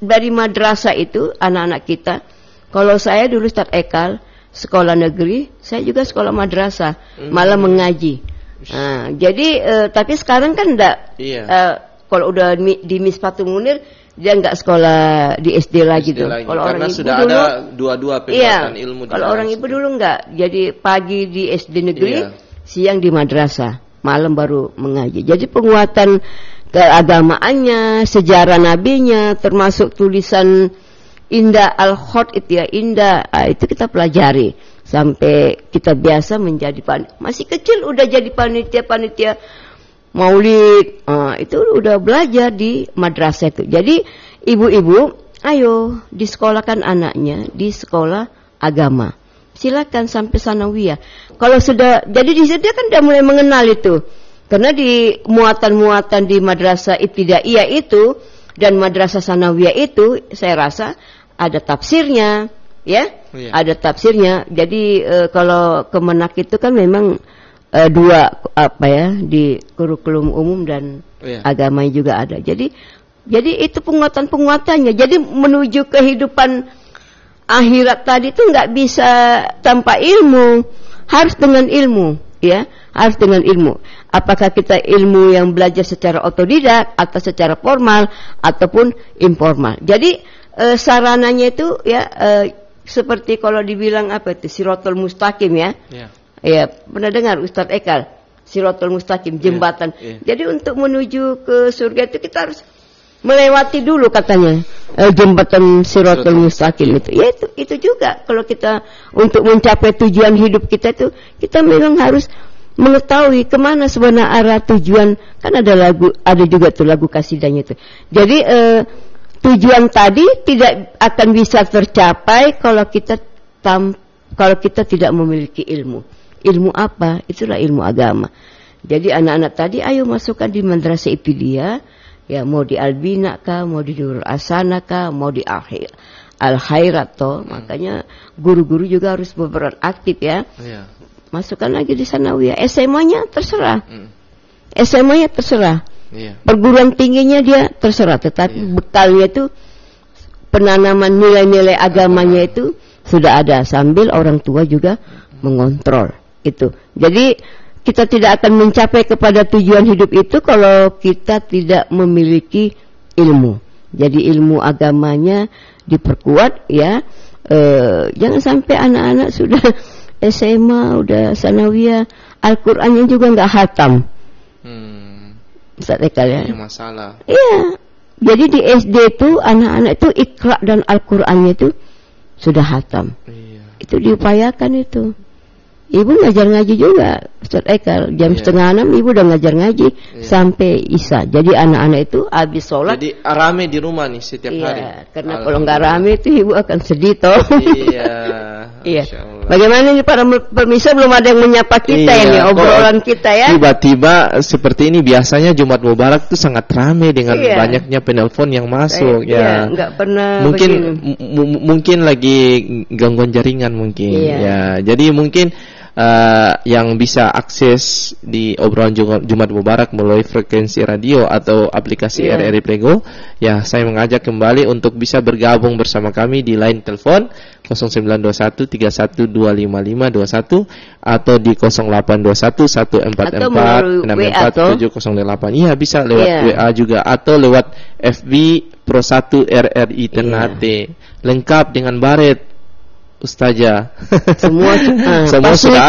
dari madrasah itu anak-anak kita. Kalau saya dulu Ustaz Ekal sekolah negeri, saya juga sekolah madrasah, malah mengaji. Nah, jadi tapi sekarang kan enggak. Kalau udah di Misfatul Munir dia nggak sekolah di SD lagi tuh. Kalau orang ibu sudah dulu, ada dua-dua penguatan ilmu. Kalau orang ibu dulu nggak, jadi pagi di SD negeri, siang di madrasah, malam baru mengaji. Jadi penguatan keagamaannya, sejarah nabinya, termasuk tulisan Indah Al-Khot itu ya, Indah, itu kita pelajari sampai kita biasa menjadi masih kecil udah jadi panitia Maulid, itu udah belajar di madrasah itu. Jadi ibu-ibu, ayo disekolahkan anaknya di sekolah agama. Silakan sampai sanawiyah. Kalau sudah, jadi di situ dia kan udah mulai mengenal itu. Karena di muatan-muatan di madrasah ibtidaiyah itu dan madrasah sanawiyah itu, saya rasa ada tafsirnya, ya, ada tafsirnya. Jadi kalau Kemenak itu kan memang dua di kurikulum umum dan agama juga ada. Jadi Jadi itu penguatan-penguatannya. Jadi menuju kehidupan akhirat tadi itu nggak bisa tanpa ilmu, harus dengan ilmu, ya, harus dengan ilmu. Apakah kita ilmu yang belajar secara otodidak atau secara formal ataupun informal. Jadi sarananya itu ya seperti kalau dibilang apa itu siratal mustaqim ya. Ya, pernah dengar Ustadz Ekal, siratal mustaqim, jembatan. Jadi untuk menuju ke surga itu kita harus melewati dulu katanya jembatan siratal mustaqim itu. Ya itu juga kalau kita untuk mencapai tujuan hidup kita itu kita memang harus mengetahui kemana sebenarnya arah tujuan. Kan ada juga tuh lagu kasidahnya itu. Jadi tujuan tadi tidak akan bisa tercapai kalau kita tidak memiliki ilmu. Ilmu apa? Itulah ilmu agama. Jadi anak-anak tadi ayo masukkan di madrasah Ibtidaiyah. Ya mau di Albina kah, mau di Nurul Asana kah, mau di Al-Khairat toh. Makanya guru-guru juga harus berperan aktif ya. Masukkan lagi di Sanawiyah. SMA-nya terserah. SMA-nya terserah. Perguruan tingginya dia terserah. Tetapi bekalnya itu penanaman nilai-nilai agamanya itu sudah ada. Sambil orang tua juga mengontrol itu. Jadi kita tidak akan mencapai kepada tujuan hidup itu kalau kita tidak memiliki ilmu. Jadi ilmu agamanya diperkuat ya. Jangan sampai anak-anak sudah SMA, udah sanawiyah, Al-Qur'annya juga nggak hatam. Ustaz Ekal ya. Ini masalah. Iya. Jadi di SD itu anak-anak itu Iqra dan Al-Qur'annya itu sudah hatam. Itu diupayakan itu. Ibu ngajar ngaji juga, Ustaz Ekal. Jam 5:30 ibu udah ngajar ngaji sampai Isya. Jadi anak-anak itu habis sholat. Jadi rame di rumah nih setiap hari. Karena kalau nggak rame itu ibu akan sedih toh. Iya. Allah. Bagaimana nih para pemirsa, belum ada yang menyapa kita ini obrolan kita ya. Tiba-tiba seperti ini biasanya Jumat Mubarak itu sangat rame dengan banyaknya penelpon yang masuk ya. Nggak pernah. Mungkin lagi gangguan jaringan mungkin ya. Jadi mungkin yang bisa akses di obrolan Jumat Mubarak melalui frekuensi radio atau aplikasi RRI Prego, ya saya mengajak kembali untuk bisa bergabung bersama kami di line telepon 0921 31255521 atau di 0821 144 64 708. Iya, bisa lewat WA juga atau lewat FB Pro 1 RRI Ternate. Lengkap dengan baret Ustazah. Semua sudah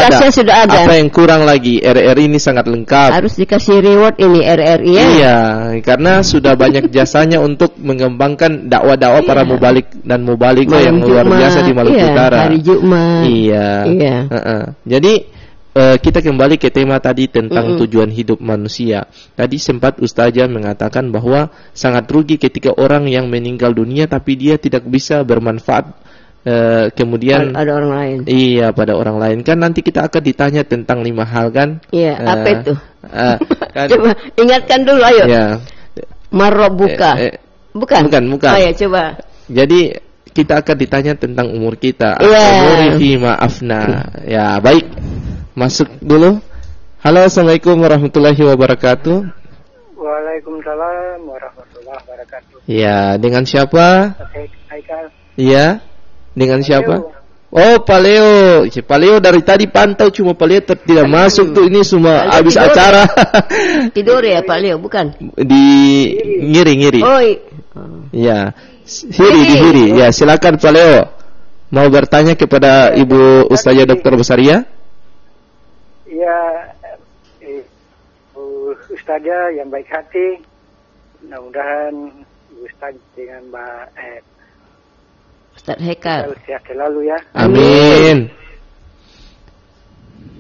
ada. Apa yang kurang lagi? RRI ini sangat lengkap. Harus dikasih reward ini RRI ya. Iya, karena sudah banyak jasanya untuk mengembangkan dakwah-dakwah para mubalik dan mubaligah yang luar biasa di Maluku Utara. Hari Jumat. Iya. Jadi kita kembali ke tema tadi tentang tujuan hidup manusia. Tadi sempat Ustazah mengatakan bahwa sangat rugi ketika orang yang meninggal dunia tapi dia tidak bisa bermanfaat kemudian ada orang lain. Iya, pada orang lain. Kan nanti kita akan ditanya tentang 5 hal kan? Iya, apa itu? Kan, coba ingatkan dulu ayo. Ya. Marrobuka. Bukan. Oh ya, coba. Jadi kita akan ditanya tentang umur kita. Umur fima afna. Ya, baik. Masuk dulu. Halo, Assalamualaikum warahmatullahi wabarakatuh. Waalaikumsalam warahmatullahi wabarakatuh. Ya, dengan siapa? Haikal. Iya. Dengan siapa? Oh, Pak Leo. Pak Leo dari tadi pantau, cuma Pak Leo tidak masuk tuh. Ini semua habis acara. Tidur ya Pak Leo, bukan? Di ngiri. Oh, iya. Hiri. Ya, silakan Pak Leo. Mau bertanya kepada Ibu Ustazah Dr. Basaria? Iya, Ustazah yang baik hati. Mudah-mudahan Ustaz dengan Mbak Ustaz Haikal sehat selalu ya. Amin.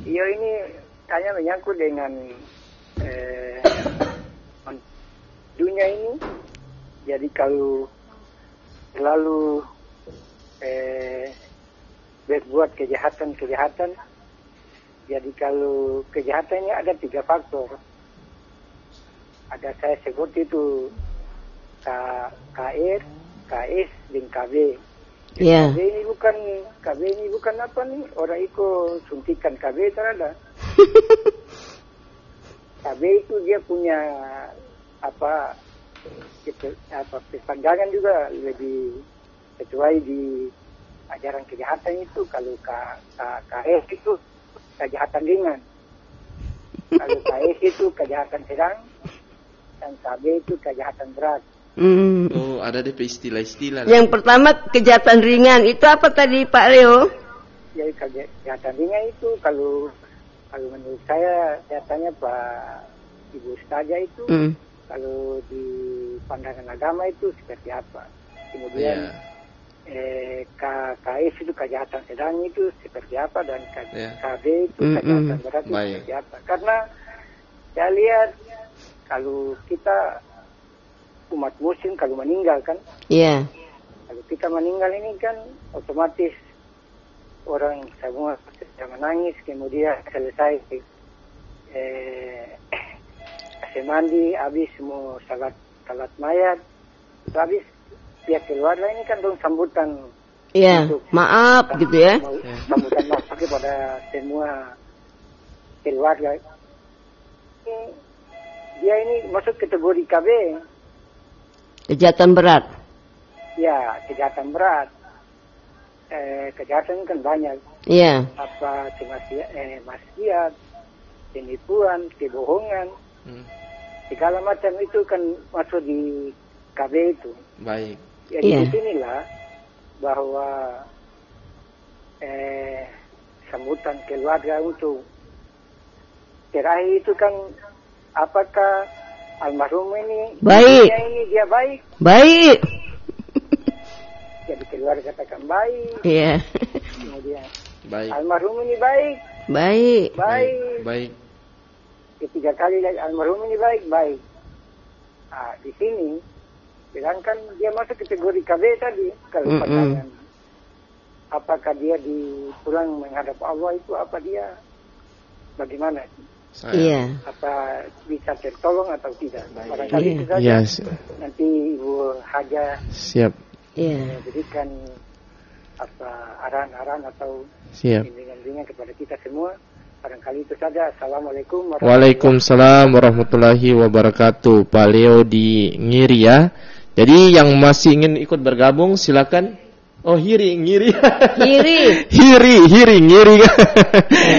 Iya, ini tanya menyangkut dengan dunia ini. Jadi kalau selalu berbuat kejahatan, jadi kalau kejahatannya ada 3 faktor. Ada saya sebut itu KR, KS, dan KB. Yeah. KB ini bukan apa nih, orang ikut suntikan KB terada. KB itu dia punya apa Pandangan juga lebih sesuai di ajaran kejahatan itu. Kalau KS itu kejahatan ringan, kalau KS itu kejahatan sedang, dan KB itu kejahatan berat. Oh, ada DP istilah-istilah. Yang pertama kejahatan ringan itu apa tadi Pak Leo? Jadi kejahatan ringan itu kalau menurut saya tanya Pak Ibu Ustazah itu kalau di pandangan agama itu seperti apa. Kemudian KS itu kejahatan sedang itu seperti apa, dan KB itu kejahatan berat itu seperti apa. Karena saya lihat kalau kita umat muslim kalau meninggal kan, kalau kita meninggal ini kan otomatis orang semua sudah menangis, kemudian selesai kasih mandi, habis mau salat mayat, habis pihak keluarga ini kan dong sambutan, maaf gitu ya, sambutan maaf kepada semua keluarga. Dia ini masuk kategori KB. Kejahatan berat. Ya, kejahatan berat. Kejahatan kan banyak. Iya. Apa maksiat, penipuan, kebohongan, segala macam itu kan masuk di KB itu. Baik. Jadi disinilah bahwa sambutan keluarga untuk terakhir itu kan apakah almarhum ini baik, dia baik. Jadi keluarga katakan baik. Iya. Kemudian baik. Almarhum ini baik. Ketiga kali lagi almarhum ini baik. Di sini sedangkan dia masuk kategori KB tadi. Kalau pandangan apakah dia di pulang menghadap Allah itu apa dia bagaimana? Apa bisa tertolong atau tidak? Barangkali itu saja. Nanti Ibu Haja berikan apa arahan-arahan atau bimbingan kepada kita semua. Barangkali itu saja. Assalamualaikum Waalaikumsalam warahmatullahi wabarakatuh. Pak Leo di Ngiri ya. Jadi yang masih ingin ikut bergabung silakan. Oh, Ngiri. Ngiri.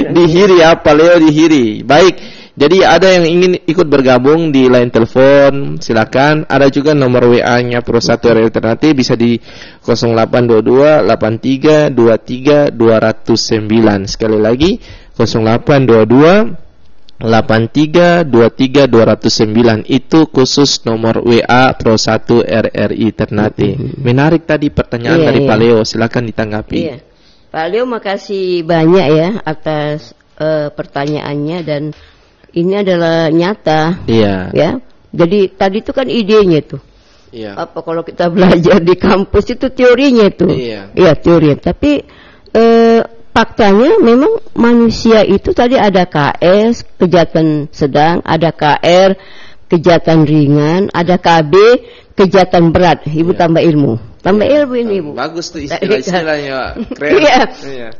Di Hiri ya, Pak Leo di Hiri. Baik. Jadi ada yang ingin ikut bergabung di line telepon, silakan. Ada juga nomor WA-nya Pro 1 RRI Ternate bisa di 0822 83 23 209. Sekali lagi 0822 83 23 209. Itu khusus nomor WA Pro 1 RRI Ternate. Menarik tadi pertanyaan dari Pak Leo, silakan ditanggapi. Pak Leo makasih banyak ya atas pertanyaannya, dan ini adalah nyata. Ya. Jadi tadi itu kan idenya tuh. Apa kalau kita belajar di kampus itu teorinya itu. Iya, teorinya. Tapi faktanya memang manusia itu tadi ada KS, kejahatan sedang, ada KR, kejahatan ringan, ada KB, kejahatan berat. Ibu tambah ilmu. Tambah ilmu ini, Ibu. Bagus tuh istilahnya. Keren.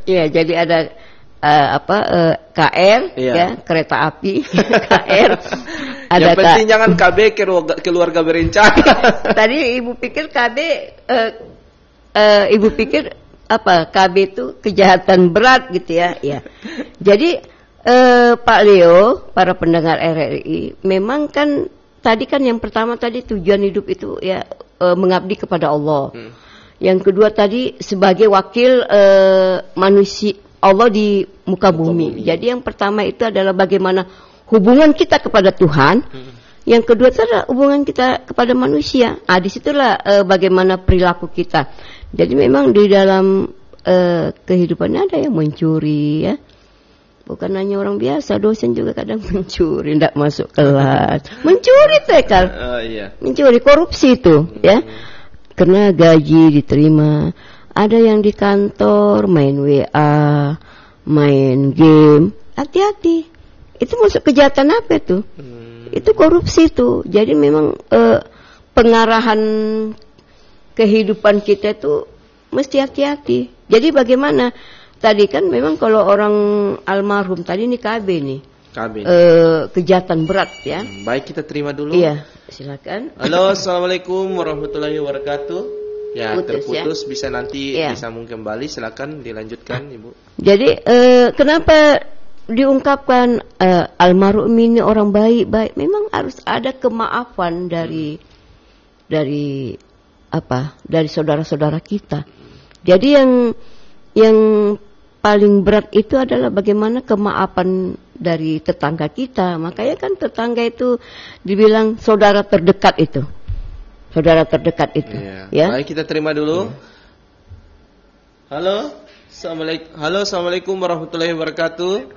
Iya, jadi ada KR kereta api. KR ada yang penting jangan KB keluarga berencana. Tadi Ibu pikir KB Ibu pikir apa? KB itu kejahatan berat gitu ya. Jadi Pak Leo, para pendengar RRI, memang kan tadi kan yang pertama tadi tujuan hidup itu ya mengabdi kepada Allah. Yang kedua tadi sebagai wakil manusia Allah di muka bumi. Jadi yang pertama itu adalah bagaimana hubungan kita kepada Tuhan. Yang kedua itu adalah hubungan kita kepada manusia. Disitulah bagaimana perilaku kita. Jadi memang di dalam kehidupannya ada yang mencuri ya. Bukan hanya orang biasa, dosen juga kadang mencuri, tidak masuk kelas. Mencuri tekal. Mencuri, korupsi itu ya. Karena gaji diterima. Ada yang di kantor main WA, main game. Hati-hati. Itu masuk kejahatan apa itu? Itu korupsi itu. Jadi memang pengarahan kehidupan kita itu mesti hati-hati. Jadi bagaimana? Tadi kan memang kalau orang almarhum tadi ini KB nih. KB. Kejahatan berat ya. Baik, kita terima dulu. Iya, silakan. Halo, assalamualaikum warahmatullahi wabarakatuh. Ya, Putus, terputus, bisa nanti Iya. disambung kembali. Silakan dilanjutkan, Ibu. Jadi kenapa diungkapkan almarhum ini orang baik-baik? Memang harus ada kemaafan dari saudara-saudara kita. Jadi yang paling berat itu adalah bagaimana kemaafan dari tetangga kita. Makanya kan tetangga itu dibilang saudara terdekat itu. Saudara terdekat itu. Iya. Ya. Baik, kita terima dulu. Halo, assalamualaikum warahmatullahi wabarakatuh.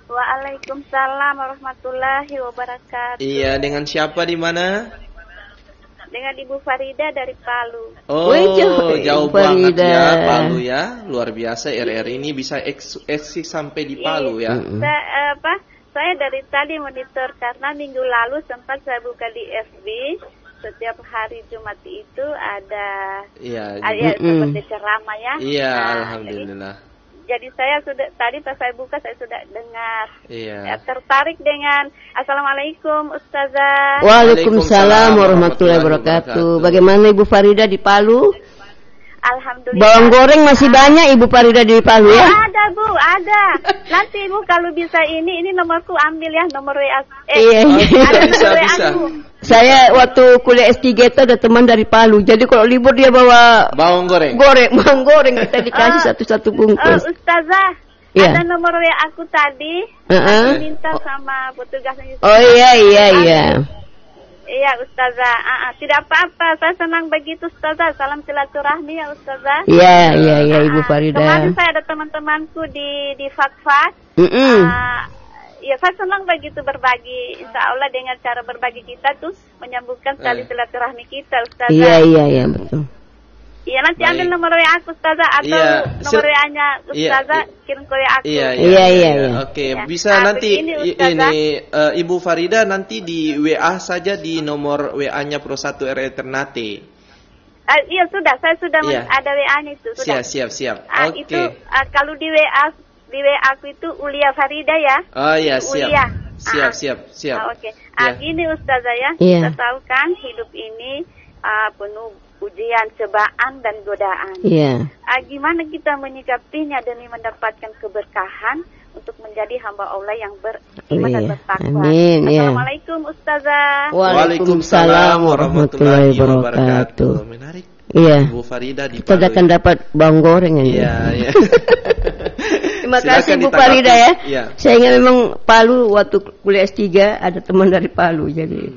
Waalaikumsalam warahmatullahi wabarakatuh. Iya, dengan siapa di mana? Dengan Ibu Farida dari Palu. Oh, jauh banget ya Palu ya. Luar biasa, RRI ini bisa eksis sampai di Palu ya. Saya dari tadi monitor karena minggu lalu sempat saya buka di FB. Setiap hari Jumat itu ada seperti ceramah ya. Iya, alhamdulillah. Jadi saya sudah tadi pas saya buka saya sudah dengar. Iya. Tertarik dengan Assalamualaikum Ustazah. Waalaikumsalam warahmatullahi wabarakatuh. Bagaimana Ibu Farida di Palu? Alhamdulillah. Bawang goreng masih banyak Ibu Farida di Palu ya? Ada Bu, ada. Nanti Ibu kalau bisa ini nomorku ambil ya, nomor WA. Iya. Ada Bisa, nomor bisa. WA-ku. Saya waktu kuliah S3 itu ada teman dari Palu. Jadi kalau libur dia bawa Bawang goreng. bawang goreng kita dikasih satu-satu bungkus. Ustazah, Iya. ada nomor WA aku tadi. Heeh. Aku minta sama petugasnya. Oh iya. Iya Ustazah. Tidak apa-apa, saya senang begitu Ustazah. Salam silaturahmi ya Ustazah. Iya Ibu Farida. Kemarin saya ada teman-temanku di Fakfak. Ya saya senang begitu berbagi. Insya Allah dengan cara berbagi kita tuh menyambungkan tali silaturahmi kita Ustazah. Iya betul. Iya nanti ambil nomor WA aku Ustazah atau nomor WA-nya Ustazah kirim ke WA aku. Iya. Oke, Ya. bisa nanti begini, Ustazah. Ibu Farida nanti di WA saja di nomor WA-nya Pro 1 RRI Ternate. Iya sudah, saya sudah Iya. ada WA-nya itu sudah. Siap. Oke. Itu kalau di WA aku itu Ulia Farida ya. Oh iya, siap. Ulia. Siap. Oke. Ya. Gini Ustazah ya, Iya. kita tahu kan hidup ini penuh ujian, cobaan dan godaan. Iya. Gimana kita menyikapinya demi mendapatkan keberkahan untuk menjadi hamba Allah yang beriman dan bertakwa. Amin, ya. Assalamualaikum Ustazah. Waalaikumsalam warahmatullahi wabarakatuh. Menarik. Iya. Ibu Farida di Kita akan dapat bawang goreng ini. Iya. Terima kasih Silakan Bu Farida ya. Iya. Saya ingat memang Palu waktu kuliah S3 ada teman dari Palu jadi.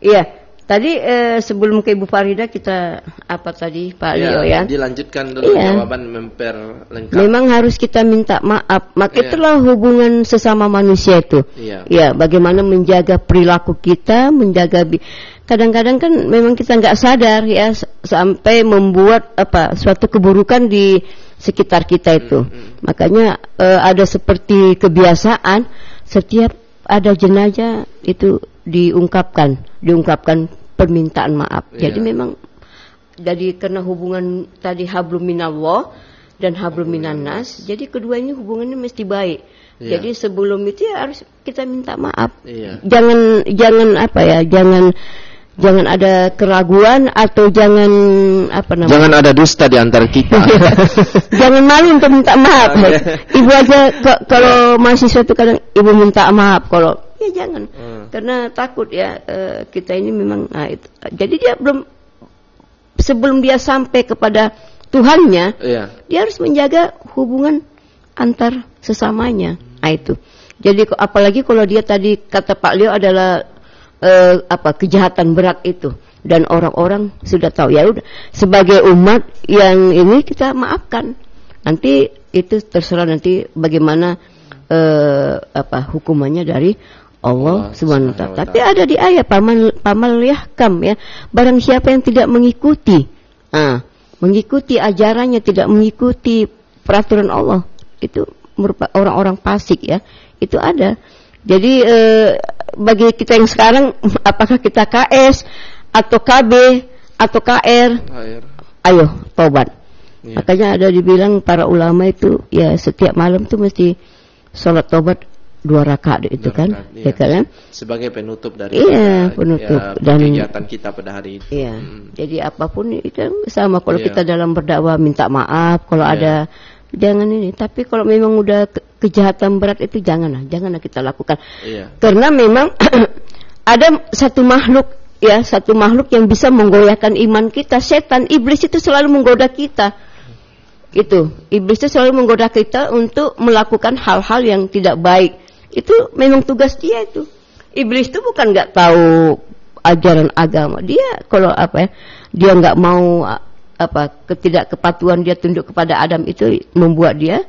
Iya. Tadi sebelum ke Ibu Farida kita apa tadi Pak Leo ya? Dilanjutkan dulu Iya. jawaban memperlengkap. Memang harus kita minta maaf. Maka itulah hubungan sesama manusia itu. Iya. Ya, bagaimana menjaga perilaku kita, menjaga kadang-kadang kan memang kita nggak sadar ya sampai membuat suatu keburukan di sekitar kita itu. Makanya ada seperti kebiasaan setiap ada jenazah itu diungkapkan permintaan maaf. Iya. Jadi memang karena hubungan tadi hablum minallah dan hablum minannas, jadi kedua ini hubungannya mesti baik. Iya. Jadi sebelum itu ya harus kita minta maaf. Iya. Jangan ada keraguan atau jangan Jangan ada dusta di antara kita. jangan malu untuk minta maaf. Ibu aja kalau mahasiswa itu kadang ibu minta maaf kalau ya jangan. Karena takut ya kita ini memang itu. Jadi dia sebelum dia sampai kepada Tuhannya, dia harus menjaga hubungan antar sesamanya. Itu. Jadi apalagi kalau dia tadi kata Pak Leo adalah kejahatan berat itu dan orang-orang sudah tahu ya udah sebagai umat yang ini kita maafkan. Nanti itu terserah nanti bagaimana hukumannya dari Allah Subhanahu wa taala. Tapi ada di ayat pamal yahkam ya. Barang siapa yang tidak mengikuti mengikuti ajarannya, tidak mengikuti peraturan Allah, itu merupakan orang-orang fasik ya. Itu ada. Jadi bagi kita yang sekarang apakah kita KS atau KB atau KR? Ayo tobat. Iya. Makanya ada dibilang para ulama itu ya setiap malam tuh mesti sholat tobat 2 rakaat itu kan, ya kan? Sebagai penutup dari penutup dan kegiatan kita pada hari itu. Iya. Jadi apapun itu sama. Kalau kita dalam berdakwah minta maaf kalau ada, jangan ini. Tapi kalau memang udah kejahatan berat itu janganlah kita lakukan. Karena memang ada satu makhluk yang bisa menggoyahkan iman kita. Setan, iblis itu selalu menggoda kita. Itu iblis itu selalu menggoda kita untuk melakukan hal-hal yang tidak baik. Itu memang tugas dia itu. Iblis itu bukan nggak tahu ajaran agama. Dia kalau dia nggak mau ketidakkepatuhan dia tunduk kepada Adam itu membuat dia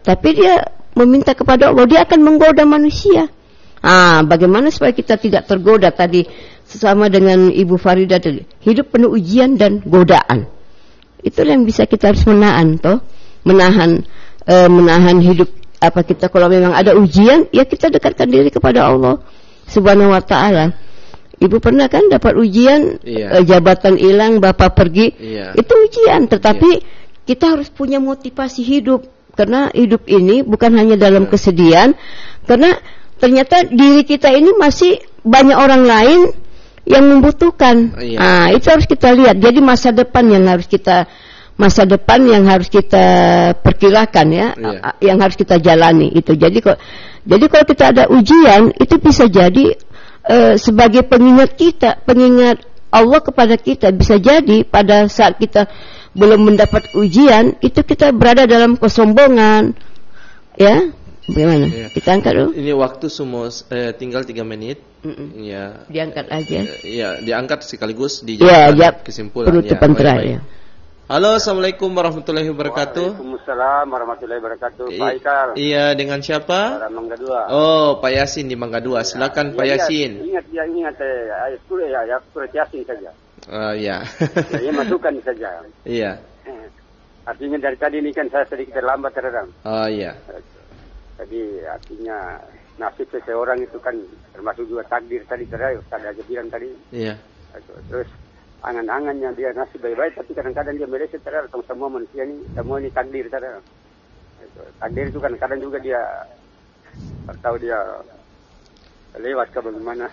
tapi dia meminta kepada Allah, dia akan menggoda manusia. Bagaimana supaya kita tidak tergoda tadi, sesama dengan Ibu Farida tadi, hidup penuh ujian dan godaan. Itulah yang bisa kita harus menahan hidup kita. Kalau memang ada ujian, ya kita dekatkan diri kepada Allah Subhanahu wa taala. Ibu pernah kan dapat ujian, jabatan hilang, bapak pergi, itu ujian. Tetapi kita harus punya motivasi hidup, karena hidup ini bukan hanya dalam kesedihan, karena ternyata diri kita ini masih banyak orang lain yang membutuhkan. Itu harus kita lihat. Jadi masa depan yang harus kita perkirakan yang harus kita jalani itu. Jadi kalau kita ada ujian, itu bisa jadi sebagai pengingat Allah kepada kita. Bisa jadi pada saat kita belum mendapat ujian, itu kita berada dalam kesombongan, ya. Bagaimana? Kita angkat dulu. Ini waktu semua tinggal 3 menit. Ya. Diangkat aja. Ya, diangkat sekaligus dijawab kesimpulan. Penutupan terakhir. Halo, assalamualaikum warahmatullahi wabarakatuh. Waalaikumsalam warahmatullahi wabarakatuh. Pak Haikal. Iya, dengan siapa? Mangga 2. Oh, Pak Yasin di Mangga 2. Silakan Pak Yasin. Ingat ayat surat Yasin saja. Ya. Saya masukkan saja. Iya. Artinya dari tadi ini kan saya sedikit terlambat terhadap. Oh iya. Jadi artinya nasib seseorang itu kan termasuk juga takdir tadi terhadap. Tadi aja bilang tadi. Iya. Terus angan-angannya dia nasib baik-baik, tapi kadang-kadang dia meleset terhadap semua manusia ini, semua ini takdir terhadap. Takdir itu kan kadang juga dia atau dia lewat ke bagaimana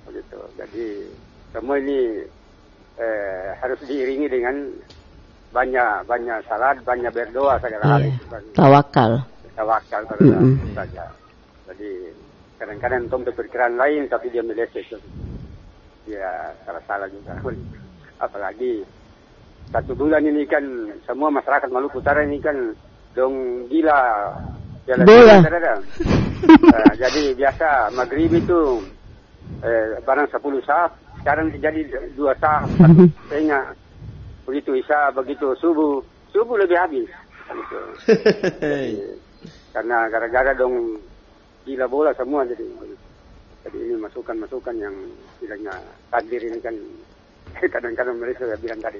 begitu. Jadi semua ini harus diiringi dengan banyak salat, banyak berdoa segala hal itu. Tawakal kepada saja. Jadi kadang-kadang untuk berpikiran lain tapi dia meleset. Ya salah juga. Apalagi 1 bulan ini kan semua masyarakat Maluku Utara ini kan dong gila bola. Jadi biasa maghrib itu barang 10 saf, sekarang jadi 2 saf, sehingga begitu isya, begitu subuh lebih habis. Karena gara-gara dong gila bola semua jadi ini masukan-masukan yang istilahnya takdir ini kan kadang-kadang mereka bilang tadi.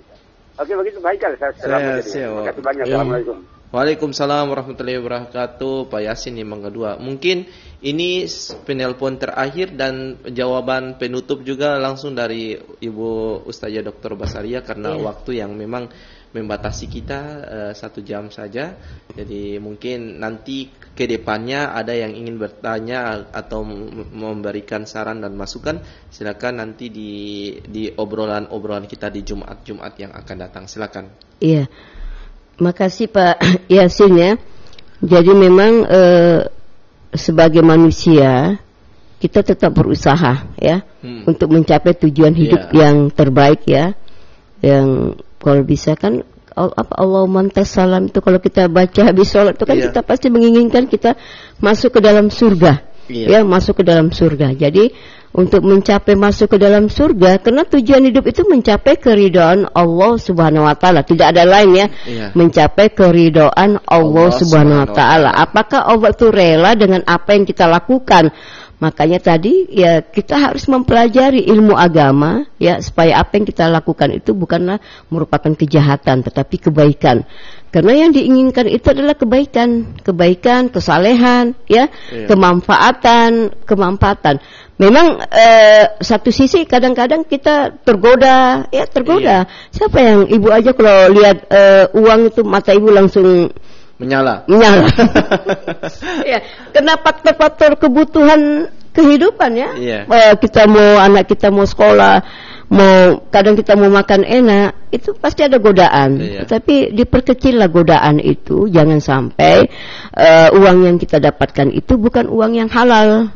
Oke, begitu baik kalau saya selamat. Terima kasih banyak. Assalamualaikum. Waalaikumsalam warahmatullahi wabarakatuh. Pak Yasin di Mangga 2. Mungkin ini penelpon terakhir dan jawaban penutup juga langsung dari Ibu Ustazah Dr. Basaria karena waktu yang memang membatasi kita 1 jam saja. Jadi mungkin nanti ke depannya ada yang ingin bertanya atau memberikan saran dan masukan, silakan nanti di obrolan kita di Jumat yang akan datang. Silakan. Iya. Makasih Pak Yasin ya. Jadi memang sebagai manusia kita tetap berusaha ya untuk mencapai tujuan hidup yang terbaik ya. Yang kalau bisa kan Allahumma antas salam itu kalau kita baca habis sholat itu kan kita pasti menginginkan kita masuk ke dalam surga. Ya, masuk ke dalam surga. Jadi untuk mencapai masuk ke dalam surga, karena tujuan hidup itu mencapai keridhaan Allah Subhanahu wa taala, tidak ada lain ya. Mencapai keridhaan Allah Subhanahu wa taala. Apakah Allah itu rela dengan apa yang kita lakukan? Makanya tadi ya kita harus mempelajari ilmu agama ya supaya apa yang kita lakukan itu bukanlah merupakan kejahatan tetapi kebaikan. Karena yang diinginkan itu adalah kebaikan, kesalehan ya, kemanfaatan. Memang satu sisi kadang-kadang kita tergoda. Siapa yang ibu aja kalau lihat uang itu mata ibu langsung Menyala. Ya, karena faktor-faktor kebutuhan kehidupan ya. Kita mau anak kita mau sekolah, kadang kita mau makan enak, itu pasti ada godaan. Tapi diperkecillah godaan itu, jangan sampai uang yang kita dapatkan itu bukan uang yang halal.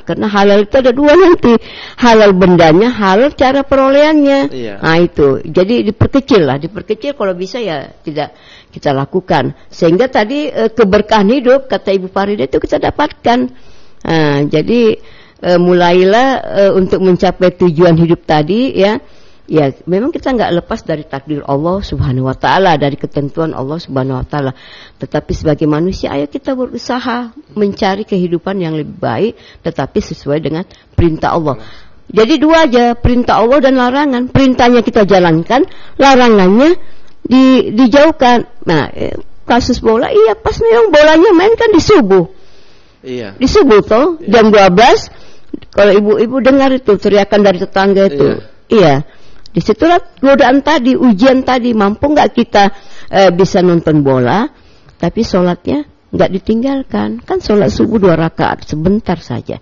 Karena halal itu ada dua nanti, halal bendanya, halal cara perolehannya. Itu. Jadi diperkecil kalau bisa ya tidak kita lakukan. Sehingga tadi keberkahan hidup kata Ibu Farida itu kita dapatkan. Jadi mulailah untuk mencapai tujuan hidup tadi ya memang kita nggak lepas dari takdir Allah Subhanahu Wa Taala, dari ketentuan Allah Subhanahu Wa Taala. Tetapi sebagai manusia ayo kita berusaha mencari kehidupan yang lebih baik, tetapi sesuai dengan perintah Allah. Jadi dua aja, perintah Allah dan larangan. Perintahnya kita jalankan, larangannya dijauhkan. Nah kasus bola, pas memang bolanya main kan di subuh. Di subuh toh jam 12. Kalau ibu-ibu dengar itu teriakan dari tetangga itu, disitulah godaan tadi, ujian tadi, mampu nggak kita bisa nonton bola, tapi sholatnya nggak ditinggalkan, kan sholat subuh 2 rakaat sebentar saja.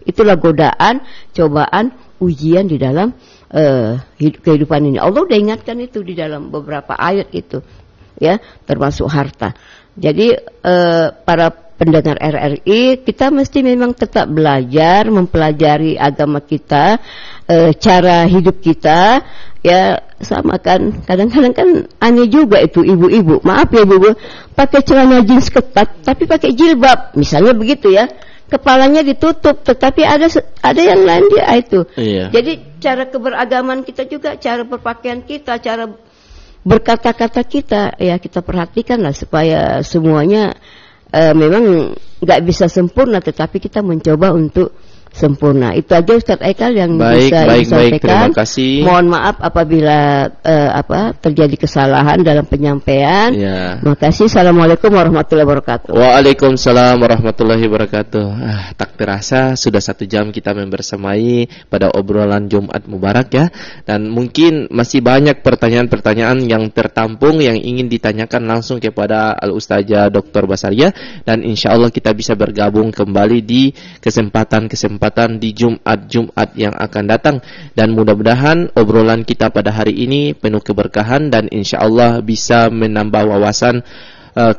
Itulah godaan, cobaan, ujian di dalam kehidupan ini. Allah udah ingatkan itu di dalam beberapa ayat itu, ya, termasuk harta. Jadi para pendengar RRI, kita mesti memang tetap belajar, mempelajari agama kita, cara hidup kita, ya sama kan. Kadang-kadang kan aneh juga itu ibu-ibu, maaf ya ibu-ibu, pakai celana jeans ketat, tapi pakai jilbab, misalnya begitu ya, kepalanya ditutup, tetapi ada yang lain dia itu. Jadi cara keberagaman kita juga, cara berpakaian kita, cara berkata-kata kita, ya kita perhatikanlah supaya semuanya memang nggak bisa sempurna, tetapi kita mencoba untuk sempurna. Itu aja Ustadz Aikal yang bisa disampaikan. Terima kasih. Mohon maaf apabila terjadi kesalahan dalam penyampaian. Terima kasih. Assalamualaikum warahmatullahi wabarakatuh. Waalaikumsalam warahmatullahi wabarakatuh. Tak terasa sudah 1 jam kita membersamai pada obrolan Jumat Mubarak ya. Dan mungkin masih banyak pertanyaan-pertanyaan yang tertampung yang ingin ditanyakan langsung kepada Al-Ustazah Dr. Basaria, dan insya Allah kita bisa bergabung kembali di kesempatan di Jumat yang akan datang, dan mudah-mudahan obrolan kita pada hari ini penuh keberkahan dan insya Allah bisa menambah wawasan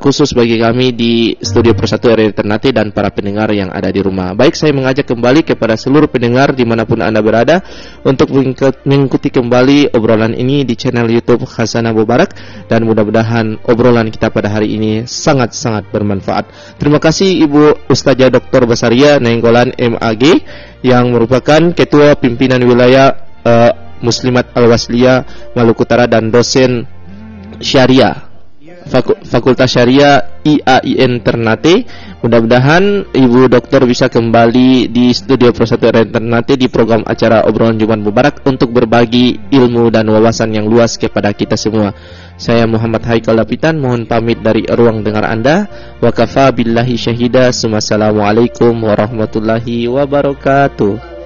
khusus bagi kami di Studio Persatu RRI Ternate dan para pendengar yang ada di rumah. Baik, saya mengajak kembali kepada seluruh pendengar dimanapun Anda berada untuk mengikuti kembali obrolan ini di channel YouTube Hasanah Mubarak, dan mudah-mudahan obrolan kita pada hari ini sangat-sangat bermanfaat. Terima kasih Ibu Ustazah Dr. Basaria Nainggolan MAG yang merupakan Ketua Pimpinan Wilayah Muslimat Al-Wasliyah Maluku Utara dan dosen Syariah Fakultas Syariah IAIN Ternate. Mudah-mudahan Ibu Dokter bisa kembali di Studio Persatu RRI Ternate di program acara obrolan Jumat Mubarak untuk berbagi ilmu dan wawasan yang luas kepada kita semua. Saya Muhammad Haikal Dapitan mohon pamit dari ruang dengar Anda. Wa kafa billahi syahida. Assalamualaikum warahmatullahi wabarakatuh.